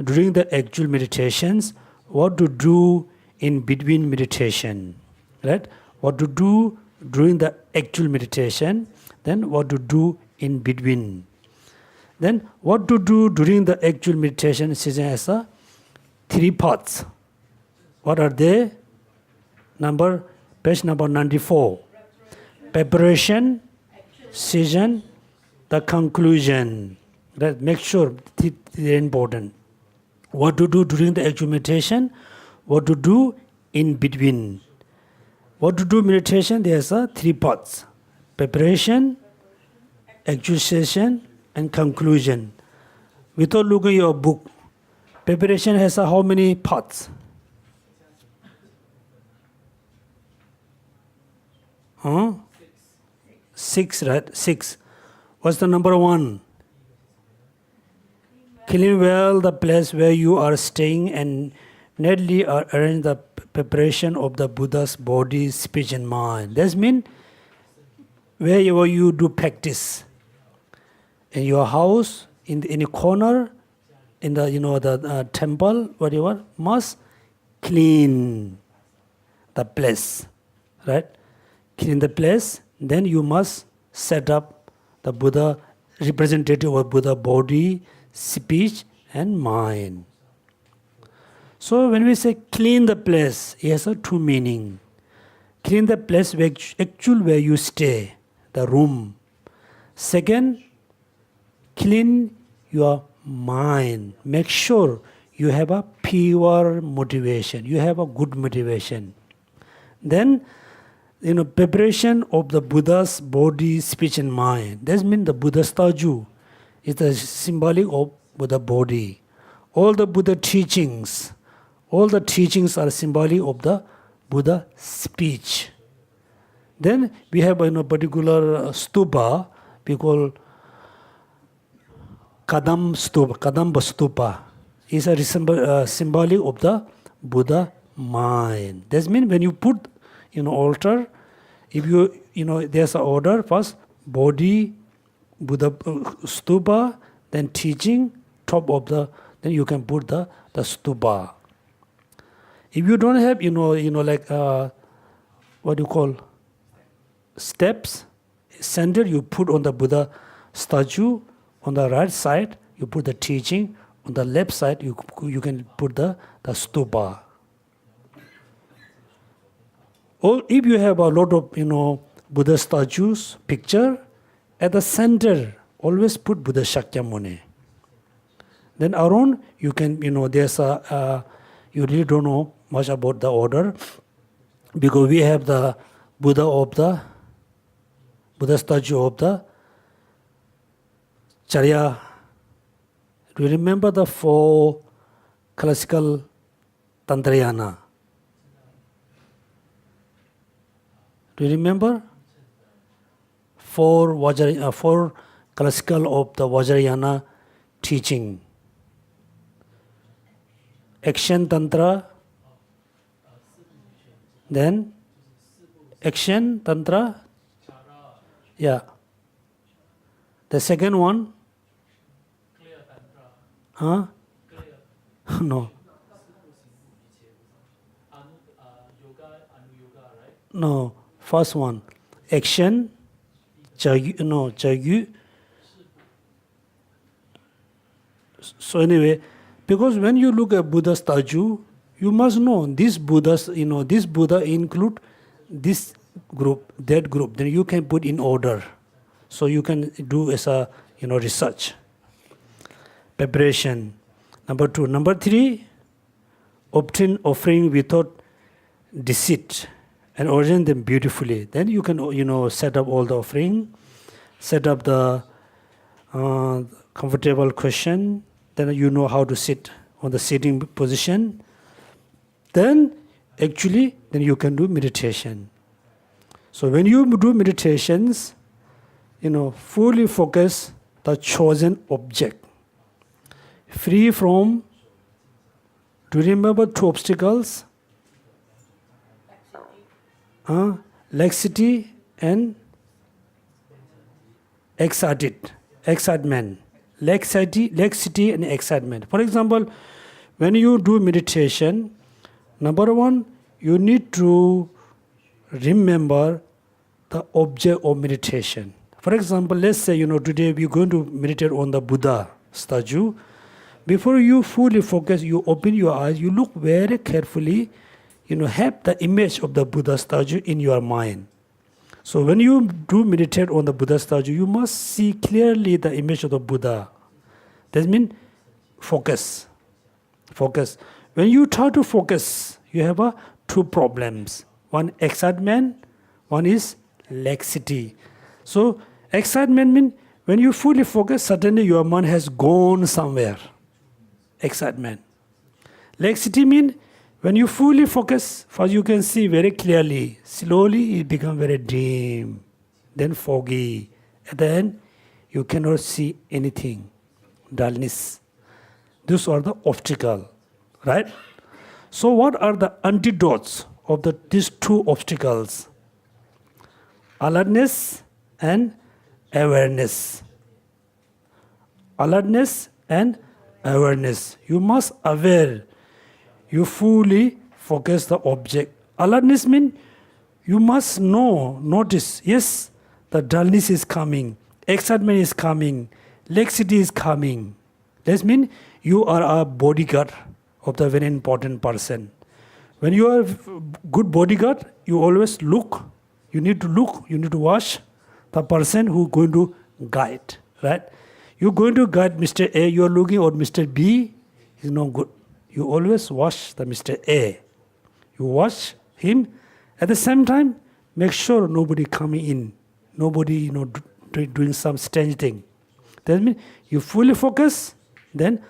A: during the actual meditations, what to do in between meditation. Right? What to do during the actual meditation, then what to do in between. Then what to do during the actual meditation session has three parts. What are they? Page number 94. Preparation, session, the conclusion. That make sure they're important. What to do during the actual meditation, what to do in between. What to do meditation, there's three parts. Preparation, actual session, and conclusion. Without looking at your book, preparation has how many parts? Six, right? 6. What's the number 1? Clean well the place where you are staying and neatly arrange the preparation of the Buddha's body, speech, and mind. That means wherever you do practice, in your house, in a corner, in the the temple, whatever, must clean the place, right? Clean the place. Then you must set up the Buddha, representative of Buddha body, speech, and mind. So when we say clean the place, it has two meaning. Clean the place where you stay, the room. Second, clean your mind. Make sure you have a pure motivation. You have a good motivation. Then, preparation of the Buddha's body, speech, and mind. That means the Buddha statue is the symbolic of Buddha body. All the Buddha teachings are symbolic of the Buddha speech. Then we have a particular stupa, we call Kadamba stupa. Is a symbolic of the Buddha mind. That means when you put altar, if there's an order, first body, Buddha stupa, then teaching, top of then you can put the stupa. If you don't have, like, what do you call, steps, center, you put on the Buddha statue. On the right side, you put the teaching. On the left side, you can put the stupa. Or if you have a lot of, Buddha statues, picture, at the center, always put Buddha Shakyamuni. Then around, you can, there's you really don't know much about the order, because we have the Buddha statue of the Charya. Do you remember the 4 classical Tantrayana? Do you remember? 4 classical of the Vajrayana teaching. Action Tantra, then Action, Tantra? Yeah. The second one? Huh? No. No. First one. Action, Jagyu. So anyway, because when you look at Buddha's statue, you must know this Buddha's, this Buddha include this group, that group. Then you can put in order. So you can do as a, research. Preparation. Number 2. Number 3, obtain offering without deceit and orient them beautifully. Then you can, set up all the offering, set up the comfortable cushion. Then you know how to sit on the sitting position. Then you can do meditation. So when you do meditations, fully focus the chosen object. Free from, do you remember 2 obstacles? Laxity and excitement. Laxity and excitement. For example, when you do meditation, number 1, you need to remember the object of meditation. For example, let's say, today we're going to meditate on the Buddha statue. Before you fully focus, you open your eyes, you look very carefully, have the image of the Buddha statue in your mind. So when you do meditate on the Buddha statue, you must see clearly the image of the Buddha. That means focus. Focus. When you try to focus, you have 2 problems. One, excitement. One is laxity. So excitement means when you fully focus, suddenly your mind has gone somewhere. Excitement. Laxity means when you fully focus, first you can see very clearly. Slowly it becomes very dim, then foggy. At the end, you cannot see anything. Dullness. These are the obstacles, right? So what are the antidotes of these 2 obstacles? Alertness and awareness. Alertness and awareness. You must aware. You fully focus the object. Alertness means you must notice, yes, the dullness is coming, excitement is coming, laxity is coming. That means you are a bodyguard of the very important person. When you are a good bodyguard, you always look. You need to watch the person who is going to guide, right? You're going to guide Mr. A, you are looking at Mr. B, is no good. You always watch the Mr. A. You watch him. At the same time, make sure nobody coming in. Nobody, doing some strange thing. That means you fully focus, then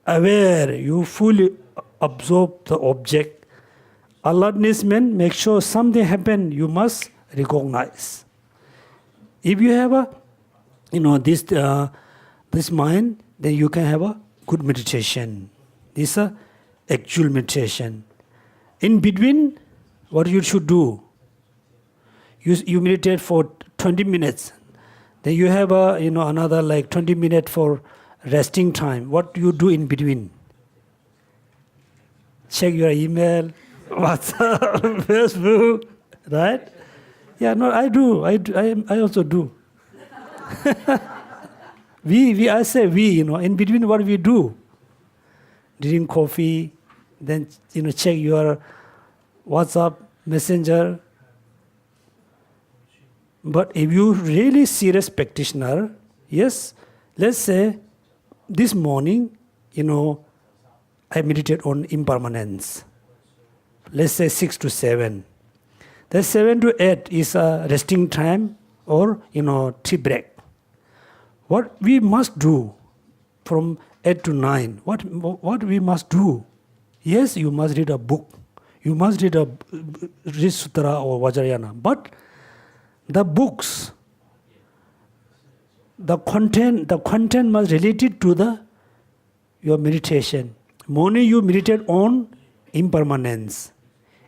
A: aware, you fully absorb the object. Alertness means make sure something happen, you must recognize. If you have this mind, then you can have a good meditation. This is a actual meditation. In between, what you should do? You meditate for 20 minutes. Then you have another 20 minutes for resting time. What do you do in between? Check your email, WhatsApp, Facebook, right? Yeah, no, I do. I also do. I say we, in between what we do. Drink coffee, then check your WhatsApp, Messenger. But if you really serious practitioner, yes, let's say this morning, I meditate on impermanence. Let's say 6 to 7. Then 7 to 8 is a resting time or tea break. What we must do from 8 to 9, what we must do? Yes, you must read a book. You must read Sutra or Vajrayana. But the books, the content must related to your meditation. Morning you meditate on impermanence.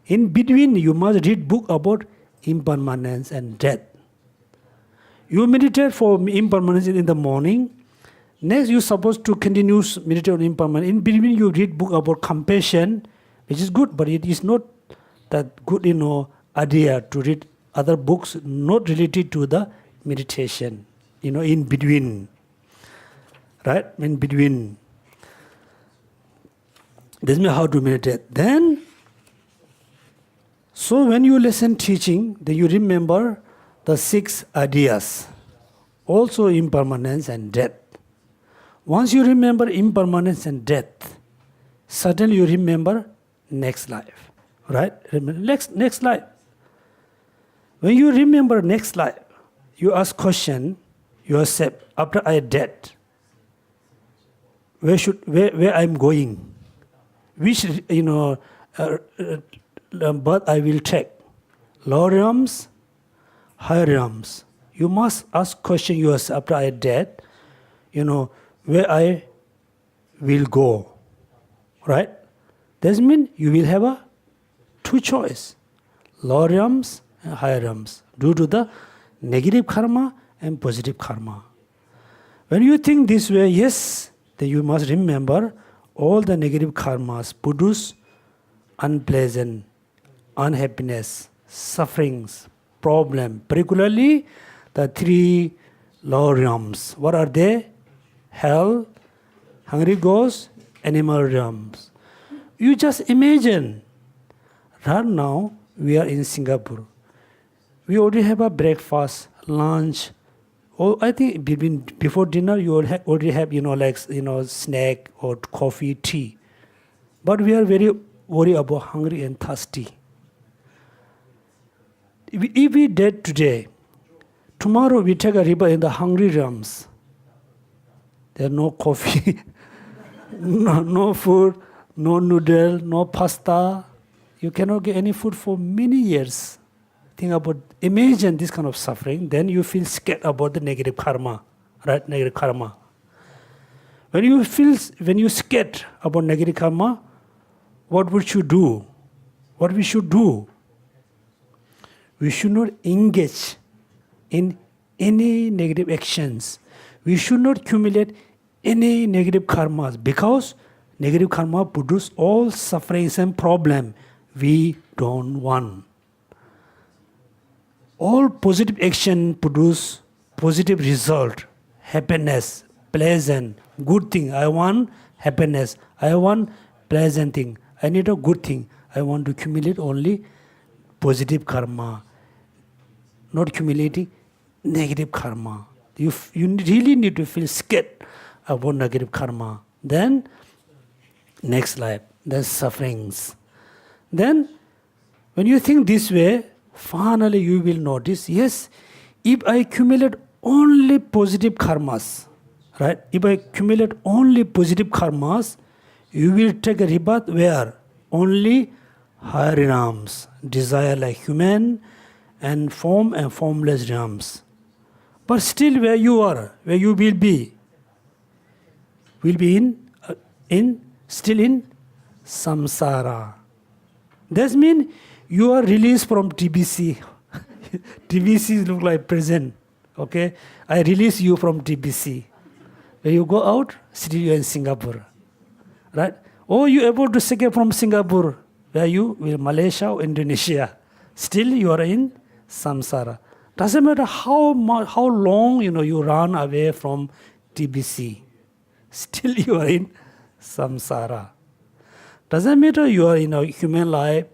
A: In between you must read book about impermanence and death. You meditate for impermanence in the morning. Next, you're supposed to continue meditate on impermanence. In between, you read book about compassion, which is good, but it is not that good, idea to read other books not related to the meditation, in between. Right? In between. This means how to meditate. Then, so when you listen teaching, then you remember the 6 ideas. Also impermanence and death. Once you remember impermanence and death, suddenly you remember next life. Right? Next life. When you remember next life, you ask question yourself, after I dead, where I'm going? Which, birth I will take? Lower realms, higher realms. You must ask question yourself after I dead, where I will go. Right? That means you will have 2 choice. Lower realms and higher realms. Due to the negative karma and positive karma. When you think this way, yes, then you must remember all the negative karmas produce unpleasant, unhappiness, sufferings, problem, particularly the 3 lower realms. What are they? Hell, hungry ghosts, animal realms. You just imagine. Right now, we are in Singapore. We already have a breakfast, lunch. Oh, I think before dinner you already have snack or coffee, tea. But we are very worried about hungry and thirsty. If we dead today, tomorrow we take a rebirth in the hungry realms. There are no coffee, no food, no noodle, no pasta. You cannot get any food for many years. Imagine this kind of suffering, then you feel scared about the negative karma, right? Negative karma. When you scared about negative karma, what would you do? What we should do? We should not engage in any negative actions. We should not accumulate any negative karmas, because negative karma produce all sufferings and problem we don't want. All positive action produce positive result, happiness, pleasant, good thing. I want happiness. I want pleasant thing. I need a good thing. I want to accumulate only positive karma, not accumulating negative karma. You really need to feel scared about negative karma. Then, next life, there's sufferings. Then, when you think this way, finally you will notice, yes, if I accumulate only positive karmas, right? If I accumulate only positive karmas, you will take a rebirth where? Only higher realms, desire like human, and form and formless realms. But still where you are, where you will be still in samsara. That means you are released from TBC. TBC look like prison. Okay? I release you from TBC. When you go out, still you are in Singapore. Right? Or you are able to escape from Singapore, where you will Malaysia or Indonesia. Still you are in samsara. Doesn't matter how long you run away from TBC. Still you are in samsara. Doesn't matter you are in a human life,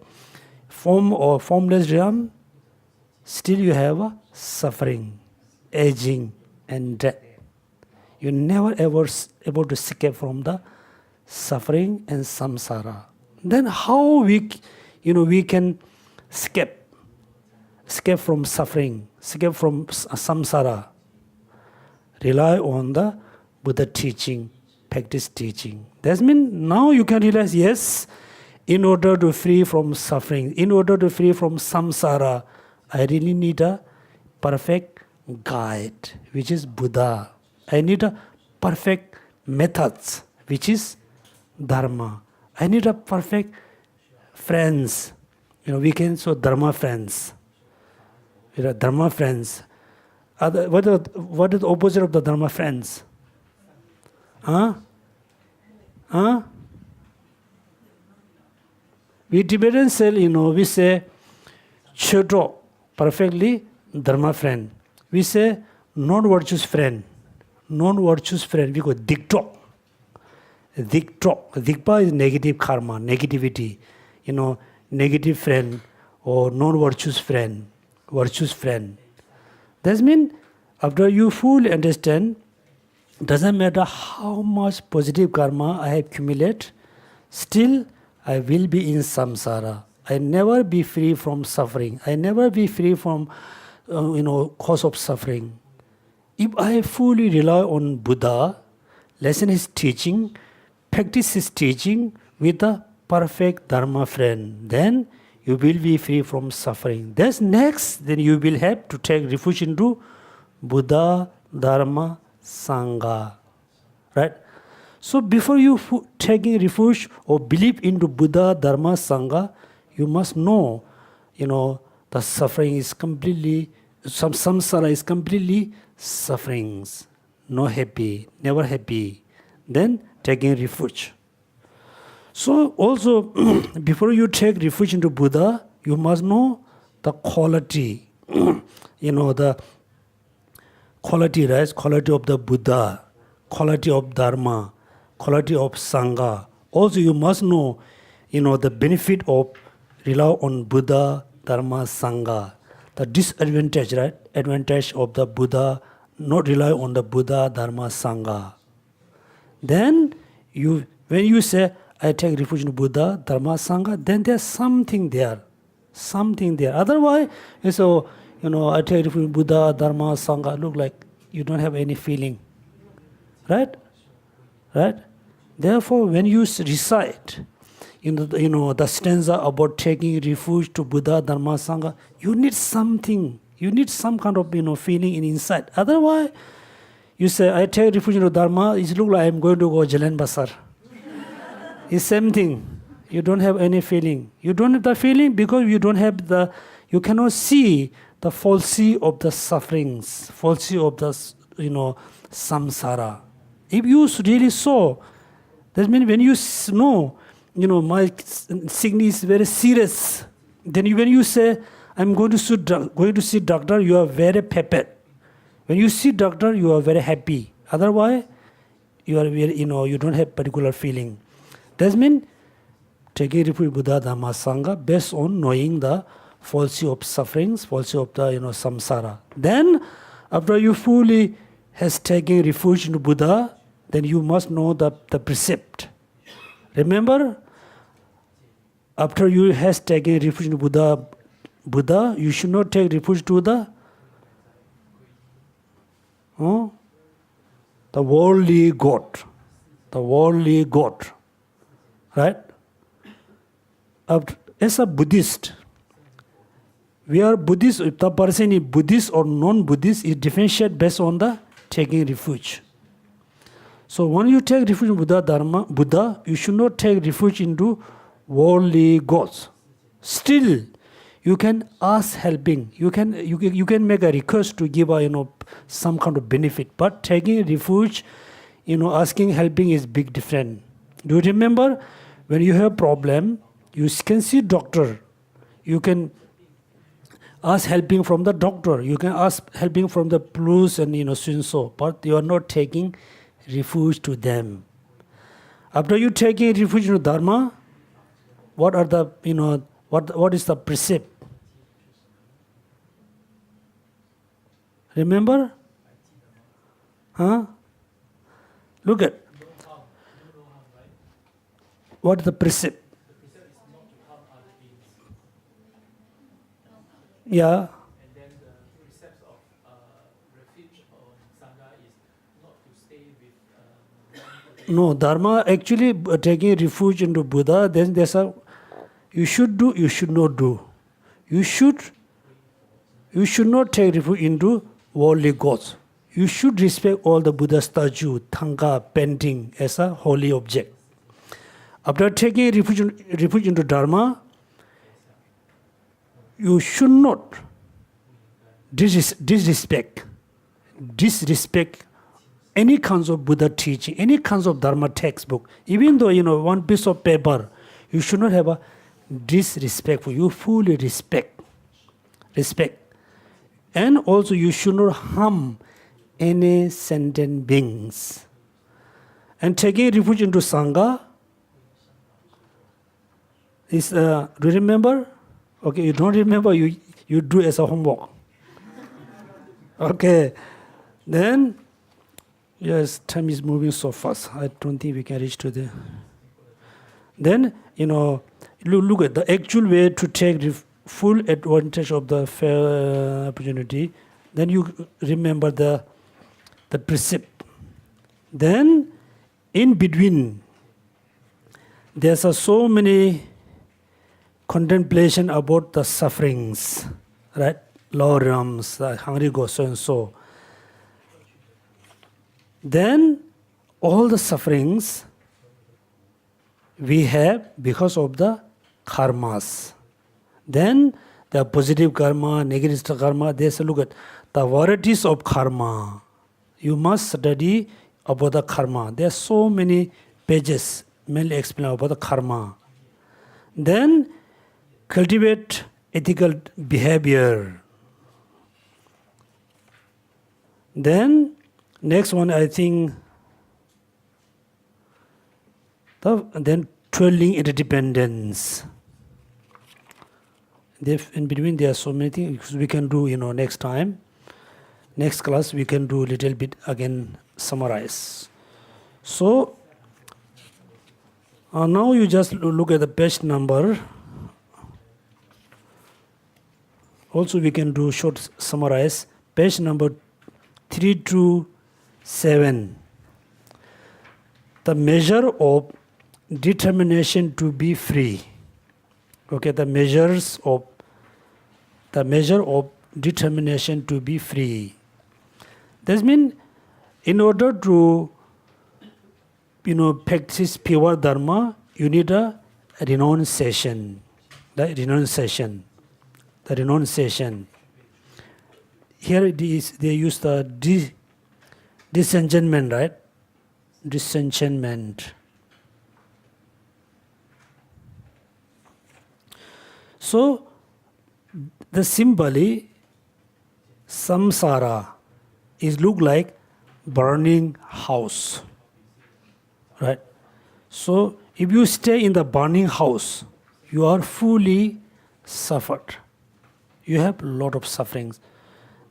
A: form or formless realm, still you have a suffering, aging, and death. You never ever able to escape from the suffering and samsara. Then how we can escape from suffering, escape from samsara? Rely on the Buddha teaching, practice teaching. That means now you can realize, yes, in order to free from suffering, in order to free from samsara, I really need a perfect guide, which is Buddha. I need a perfect methods, which is Dharma. I need a perfect friends. We can so Dharma friends. Dharma friends. What is the opposite of the Dharma friends? Huh? Huh? We Tibetans say, we say, Chodo, perfectly Dharma friend. We say, non-virtuous friend. Non-virtuous friend, we go Dikto. Dikpa is negative karma, negativity. Negative friend or non-virtuous friend, virtuous friend. That means, after you fully understand, doesn't matter how much positive karma I have accumulated, still I will be in samsara. I never be free from suffering. I never be free from, cause of suffering. If I fully rely on Buddha, listen his teaching, practice his teaching with a perfect Dharma friend, then you will be free from suffering. That's next, then you will have to take refuge into Buddha, Dharma, Sangha. Right? So before you taking refuge or believe into Buddha, Dharma, Sangha, you must know, the suffering is completely, samsara is completely sufferings. No happy, never happy. Then taking refuge. So also, before you take refuge into Buddha, you must know the quality, the quality, right? Quality of the Buddha, quality of Dharma, quality of Sangha. Also, you must know, the benefit of rely on Buddha, Dharma, Sangha. The disadvantage, right? Advantage of the Buddha, not rely on the Buddha, Dharma, Sangha. Then, when you say, I take refuge in Buddha, Dharma, Sangha, then there's something there. Something there. Otherwise, so, I take refuge in Buddha, Dharma, Sangha, look like you don't have any feeling. Right? Right? Therefore, when you recite, the stanza about taking refuge to Buddha, Dharma, Sangha, you need something. You need some kind of, feeling in inside. Otherwise, you say, I take refuge in Dharma, it looks like I'm going to go Jalan Basar. It's same thing. You don't have any feeling. You don't have the feeling because you don't have you cannot see the falsity of the sufferings, falsity of the, samsara. If you really saw, that means when you know, my sickness is very serious, then when you say, I'm going to see doctor, you are very peppered. When you see doctor, you are very happy. Otherwise, you are very, you don't have particular feeling. That means taking refuge Buddha, Dhamma, Sangha based on knowing the falsity of sufferings, falsity of the samsara. Then, after you fully has taken refuge in Buddha, then you must know the precept. Remember, after you has taken refuge in Buddha, you should not take refuge to the worldly God. The worldly God. Right? As a Buddhist, we are Buddhist. If the person is Buddhist or non-Buddhist is differentiated based on the taking refuge. So when you take refuge in Buddha, you should not take refuge into worldly gods. Still, you can ask helping. You can make a request to give some kind of benefit. But taking refuge, asking helping is big different. Do you remember when you have problem, you can see doctor. You can ask helping from the doctor. You can ask helping from the police and so. But you are not taking refuge to them. After you taking refuge to Dharma, what are the what is the precept? Remember? Huh? Look at what is the precept? Yeah.
B: And then the precepts of refuge or Sangha is not to stay with
A: No, Dharma actually taking refuge into Buddha, then there's you should do, you should not do. You should not take refuge into worldly gods. You should respect all the Buddha statue, thangka, painting as a holy object. After taking refuge into Dharma, you should not disrespect any kinds of Buddha teaching, any kinds of Dharma textbook, even though, one piece of paper, you should not have a disrespectful. You fully respect. And also you should not harm any sentient beings. And taking refuge into Sangha is, do you remember? Okay, you don't remember, you do as a homework. Okay, then, yes, time is moving so fast. I don't think we can reach to the... Then, look at the actual way to take full advantage of the fair opportunity. Then you remember the precept. Then, in between, there's so many contemplation about the sufferings, right? Lower realms, the hungry ghost, so and so. Then, all the sufferings we have because of the karmas. Then, the positive karma, negative karma, they say, look at the varieties of karma. You must study about the karma. There are so many pages mainly explain about the karma. Then, cultivate ethical behavior. Then, next one, I think, then twirling interdependence. In between, there are so many things we can do, next time. Next class, we can do a little bit again, summarize. So, now you just look at the page number. Also, we can do short summarize. Page number 3 to 7. The measure of determination to be free. Okay, the measure of determination to be free. That means, in order to, practice pure dharma, you need a renunciation. The renunciation. Here it is, they use the disenchantment, right? Disenchantment. So, the symbol samsara is look like burning house, right? So, if you stay in the burning house, you are fully suffered. You have a lot of sufferings.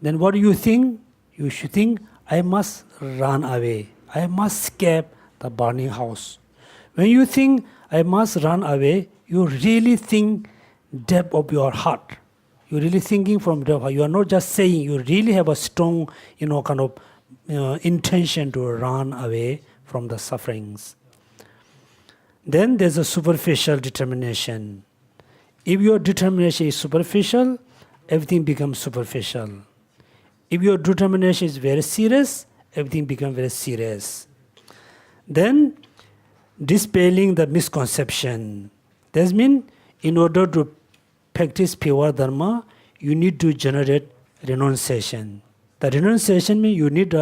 A: Then what do you think? You should think, I must run away. I must escape the burning house. When you think, I must run away, you really think depth of your heart. You're really thinking from depth. You are not just saying, you really have a strong, intention to run away from the sufferings. Then there's a superficial determination. If your determination is superficial, everything becomes superficial. If your determination is very serious, everything becomes very serious. Then, dispelling the misconception. That means, in order to practice pure dharma, you need to generate renunciation. The renunciation means you need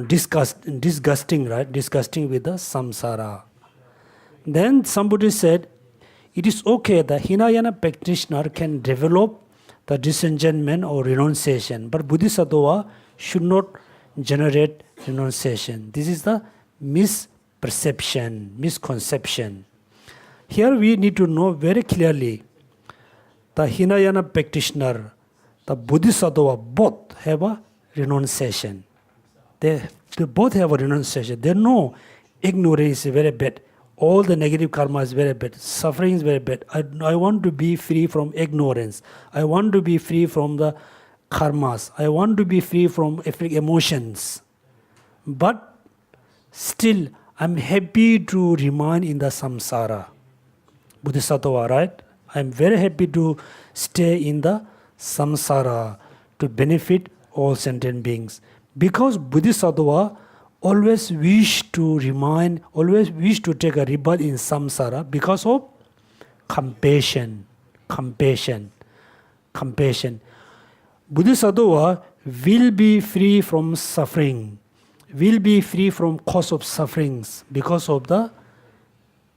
A: disgusting, right? Disgusting with the samsara. Then somebody said, it is okay, the Hinayana practitioner can develop the disenchantment or renunciation, but Bodhisattva should not generate renunciation. This is the misconception. Here we need to know very clearly, the Hinayana practitioner, the Bodhisattva, both have a renunciation. They both have a renunciation. They know ignorance is very bad. All the negative karma is very bad. Suffering is very bad. I want to be free from ignorance. I want to be free from the karmas. I want to be free from emotions. But still, I'm happy to remain in the samsara. Bodhisattva, right? I'm very happy to stay in the samsara to benefit all sentient beings. Because Bodhisattva always wish to remain, always wish to take a rebirth in samsara because of compassion. Bodhisattva will be free from suffering, will be free from cause of sufferings because of the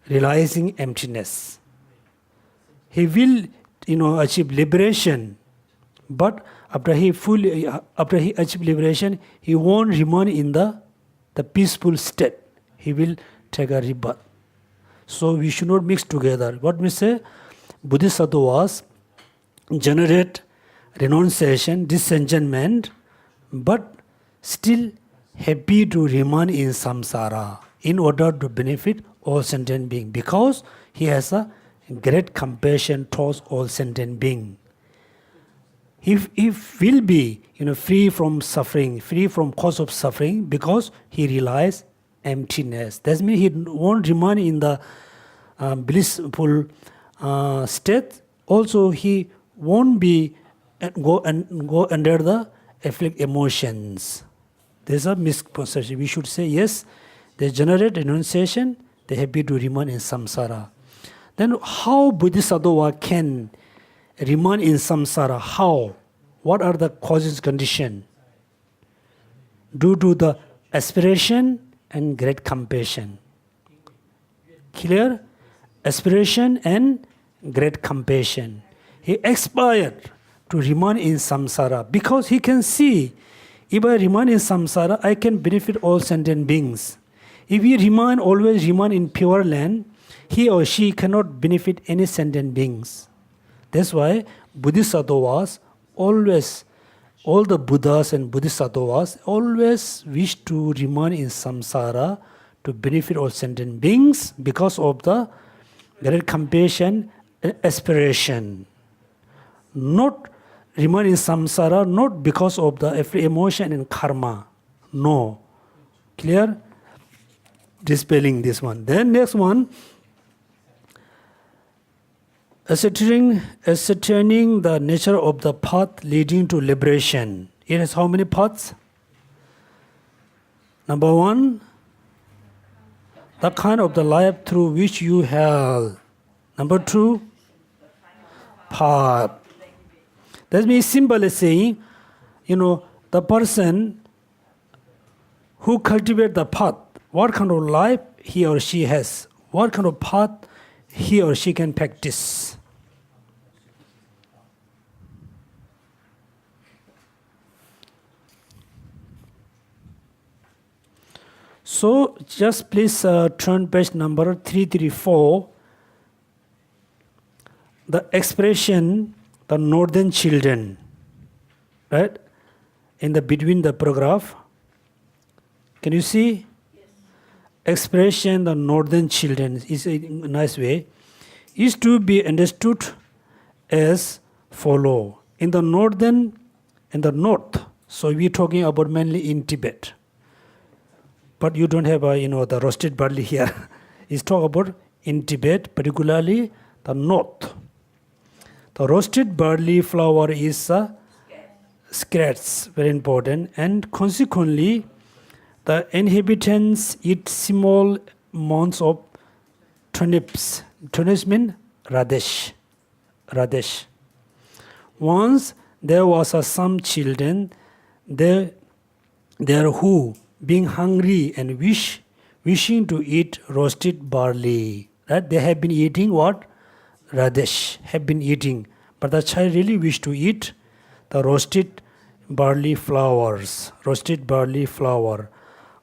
A: realizing emptiness. He will, achieve liberation, but after he achieve liberation, he won't remain in the peaceful state. He will take a rebirth. So we should not mix together. What we say, Bodhisattvas generate renunciation, disenchantment, but still happy to remain in samsara in order to benefit all sentient beings, because he has a great compassion towards all sentient beings. He will be free from suffering, free from cause of suffering, because he realizes emptiness. That means he won't remain in the blissful state. Also, he won't be go under the afflict emotions. There's a misconception. We should say yes, they generate renunciation, they're happy to remain in samsara. Then how Bodhisattva can remain in samsara? How? What are the causes, condition? Due to the aspiration and great compassion. Clear? Aspiration and great compassion. He aspired to remain in samsara because he can see, if I remain in samsara, I can benefit all sentient beings. If he always remain in pure land, he or she cannot benefit any sentient beings. That's why Bodhisattvas always, all the Buddhas and Bodhisattvas always wish to remain in samsara to benefit all sentient beings because of the great compassion and aspiration. Not remain in samsara, not because of the emotion and karma. No. Clear? Dispelling this one. Then next one, ascertaining the nature of the path leading to liberation. It has how many paths? Number one, the kind of the life through which you have. Number two, path. That means simply saying, the person who cultivates the path, what kind of life he or she has, what kind of path he or she can practice. So just please turn page number 334. The expression, the northern children, right? In the between the paragraph. Can you see? Yes. Expression, the northern children is a nice way. Is to be understood as follow. In the northern, in the north, so we're talking about mainly in Tibet. But you don't have the roasted barley here. It's talk about in Tibet, particularly the north. The roasted barley flour is scarce, very important, and consequently, the inhabitants eat small amounts of turnips. Turnips mean radish. Once there was some children there who, being hungry and wishing to eat roasted barley, right? They have been eating what? Radish, have been eating. But the child really wished to eat the roasted barley flour.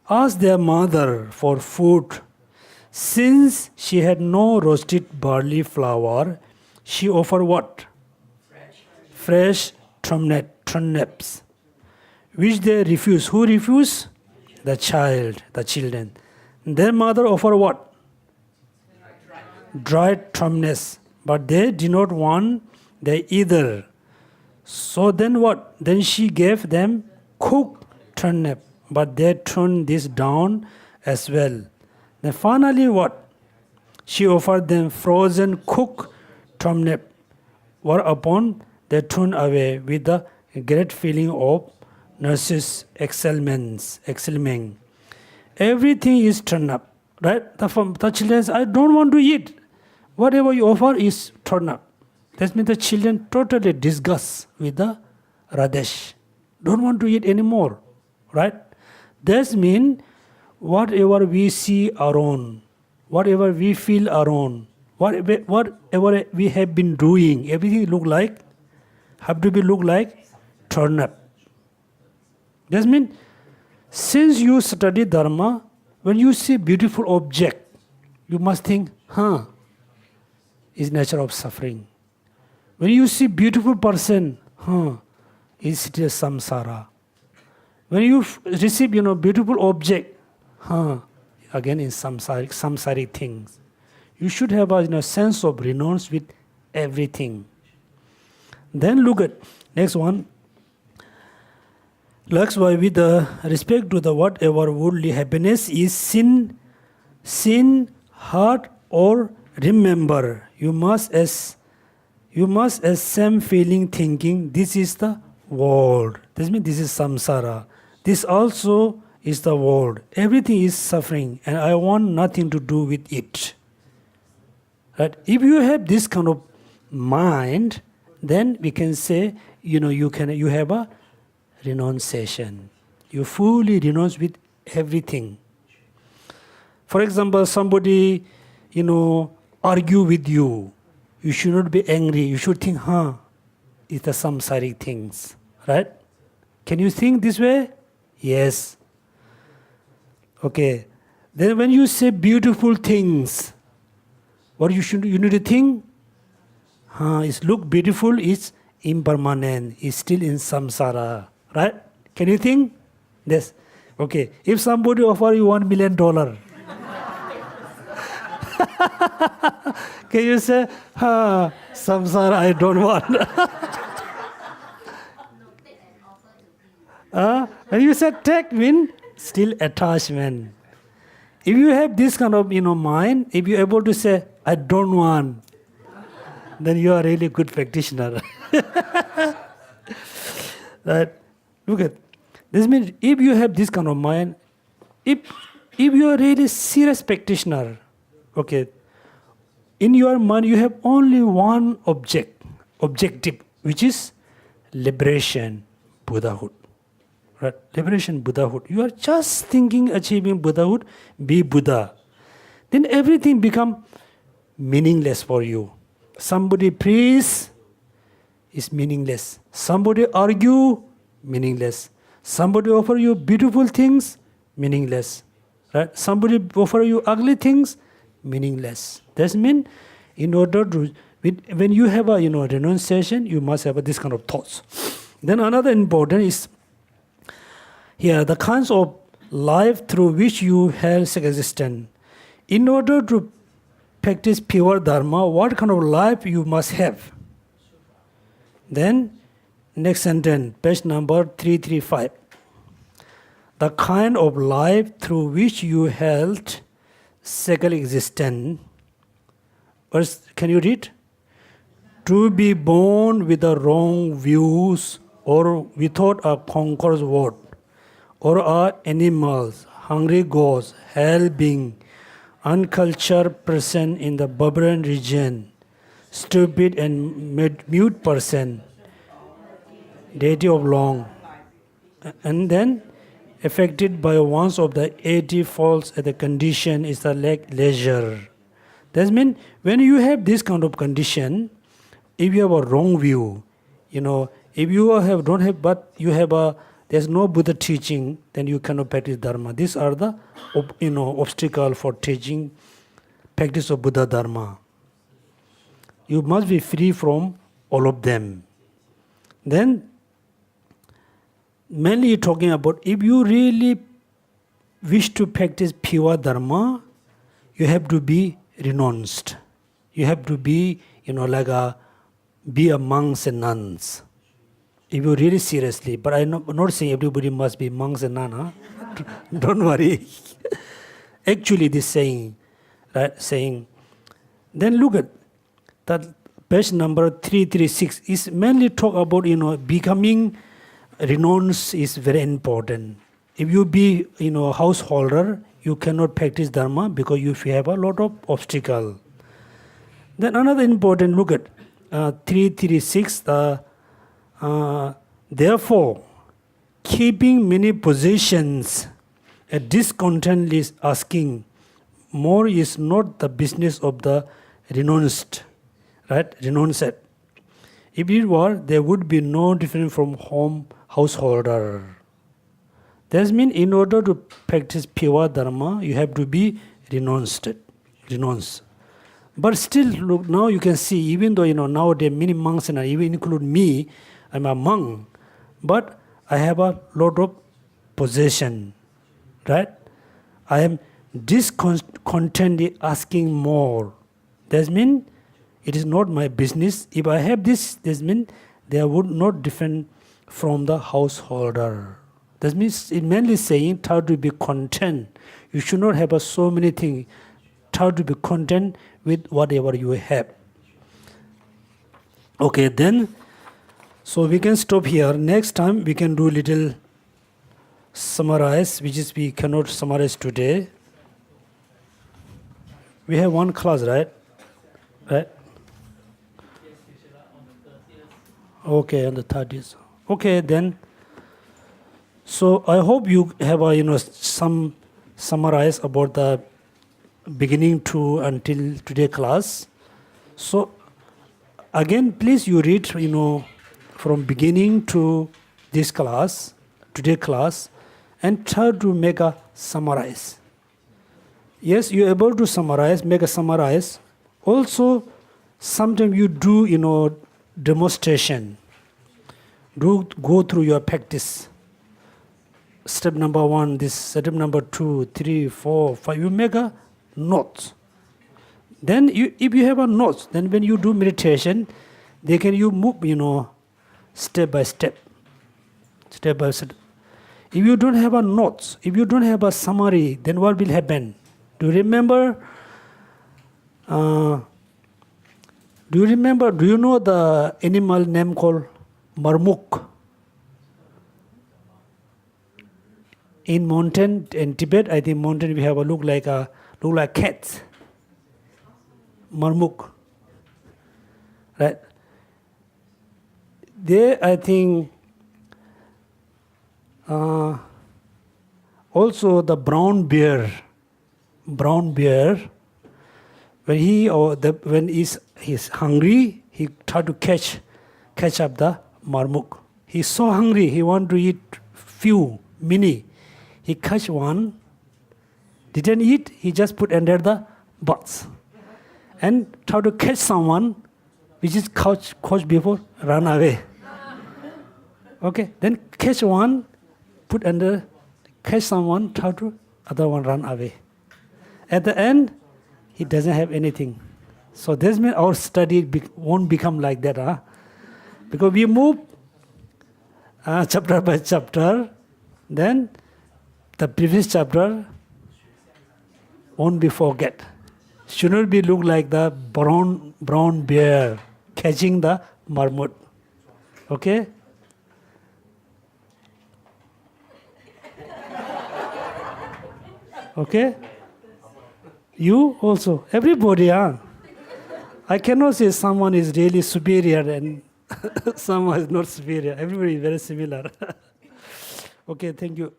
A: Asked their mother for food. Since she had no roasted barley flour, she offered what? Fresh turnips, which they refused. Who refused? The children. Their mother offered what? Dried turnips. But they did not want they either. So then what? Then she gave them cooked turnip. But they turned this down as well. Then finally what? She offered them frozen cooked turnip. Whereupon they turned away with the great feeling of nurses' exclaiming. Everything is turnip, right? The children say, I don't want to eat. Whatever you offer is turnip. That means the children totally disgust with the Radesh. Don't want to eat anymore, right? That means whatever we see around, whatever we feel around, whatever we have been doing, everything have to be look like turn up. That means since you study Dharma, when you see beautiful object, you must think, is nature of suffering. When you see beautiful person, is it a samsara. When you receive, beautiful object, again in samsaric things. You should have a sense of renounce with everything. Then look at next one. Likewise, with respect to the whatever worldly happiness is sin, heart, or remember. You must as same feeling thinking. This is the world. This means this is samsara. This also is the world. Everything is suffering, and I want nothing to do with it. Right? If you have this kind of mind, then we can say, you have a renunciation. You fully renounce with everything. For example, somebody, argue with you. You should not be angry. You should think, it's the samsaric things, right? Can you think this way? Yes. Okay. Then when you say beautiful things, what you need to think? It's look beautiful, it's impermanent, it's still in samsara, right? Can you think? Yes. Okay. If somebody offer you $1 million, can you say, samsara I don't want? And you said take mean still attachment. If you have this kind of mind, if you're able to say I don't want, then you are really good practitioner. Right? Look at this means if you have this kind of mind, if you are really serious practitioner, okay, in your mind you have only one objective, which is liberation, Buddhahood. Right? Liberation, Buddhahood. You are just thinking achieving Buddhahood, be Buddha. Then everything become meaningless for you. Somebody praise is meaningless. Somebody argue, meaningless. Somebody offer you beautiful things, meaningless. Right? Somebody offer you ugly things, meaningless. That means in order to, when you have a renunciation, you must have this kind of thoughts. Then another important is here the kinds of life through which you have existence. In order to practice pure dharma, what kind of life you must have? Then next sentence, page number 335. The kind of life through which you held second existence. First, can you read? To be born with the wrong views or without a conqueror's word, or are animals, hungry ghosts, hell being, uncultured person in the barbarian region, stupid and mute person, deity of long, and then affected by one of the 80 faults at the condition is the leisure. That means when you have this kind of condition, if you have a wrong view, if you don't have, but you have there's no Buddha teaching, then you cannot practice Dharma. These are the obstacle for teaching practice of Buddha Dharma. You must be free from all of them. Then mainly talking about if you really wish to practice pure Dharma, you have to be renounced. You have to be, be a monks and nuns. If you really seriously, but I'm not saying everybody must be monks and nuns. Don't worry. Actually, this saying, right? Saying. Then look at that page number 336. Is mainly talk about becoming renounce is very important. If you be householder, you cannot practice Dharma because you have a lot of obstacle. Then another important look at 336. Therefore, keeping many possessions, a discontent is asking more is not the business of the renounced, right? Renounced. If it were, there would be no difference from householder. That means in order to practice pure dharma, you have to be renounced. But still, look, now you can see, even though nowadays many monks and even include me, I'm a monk, but I have a lot of possession, right? I am discontented asking more. That means it is not my business. If I have this means there would not different from the householder. That means it mainly saying try to be content. You should not have so many things. Try to be content with whatever you have. Okay, then, so we can stop here. Next time we can do little summarize, which is we cannot summarize today. We have one class, right? Right? Okay, on the 30th. Okay, then. So I hope you have some summarize about the beginning to until today class. So again, please you read from beginning to this class, today class, and try to make a summarize. Yes, you're able to summarize, make a summarize. Also, sometimes you do demonstration. Do go through your practice. Step number 1, this step number 2, 3, 4, 5. You make a note. Then, if you have a note, then when you do meditation, they can you move, step by step. Step by step. If you don't have a note, if you don't have a summary, then what will happen? Do you remember? Do you know the animal name called marmuk? In mountain, in Tibet, I think mountain we have a look like cats. Marmuk. Right? There, I think, also the brown bear, when he's hungry, he try to catch up the marmuk. He's so hungry, he want to eat many. He catch one, didn't eat, he just put under the box. And try to catch someone, which is caught before, run away. Okay, then catch one, put under, catch someone, try to, other one run away. At the end, he doesn't have anything. So this means our study won't become like that. Because we move chapter by chapter, then the previous chapter won't be forget. Should not be look like the brown bear catching the marmot. Okay? Okay? You also, everybody, I cannot say someone is really superior and someone is not superior. Everybody is very similar. Okay, thank you.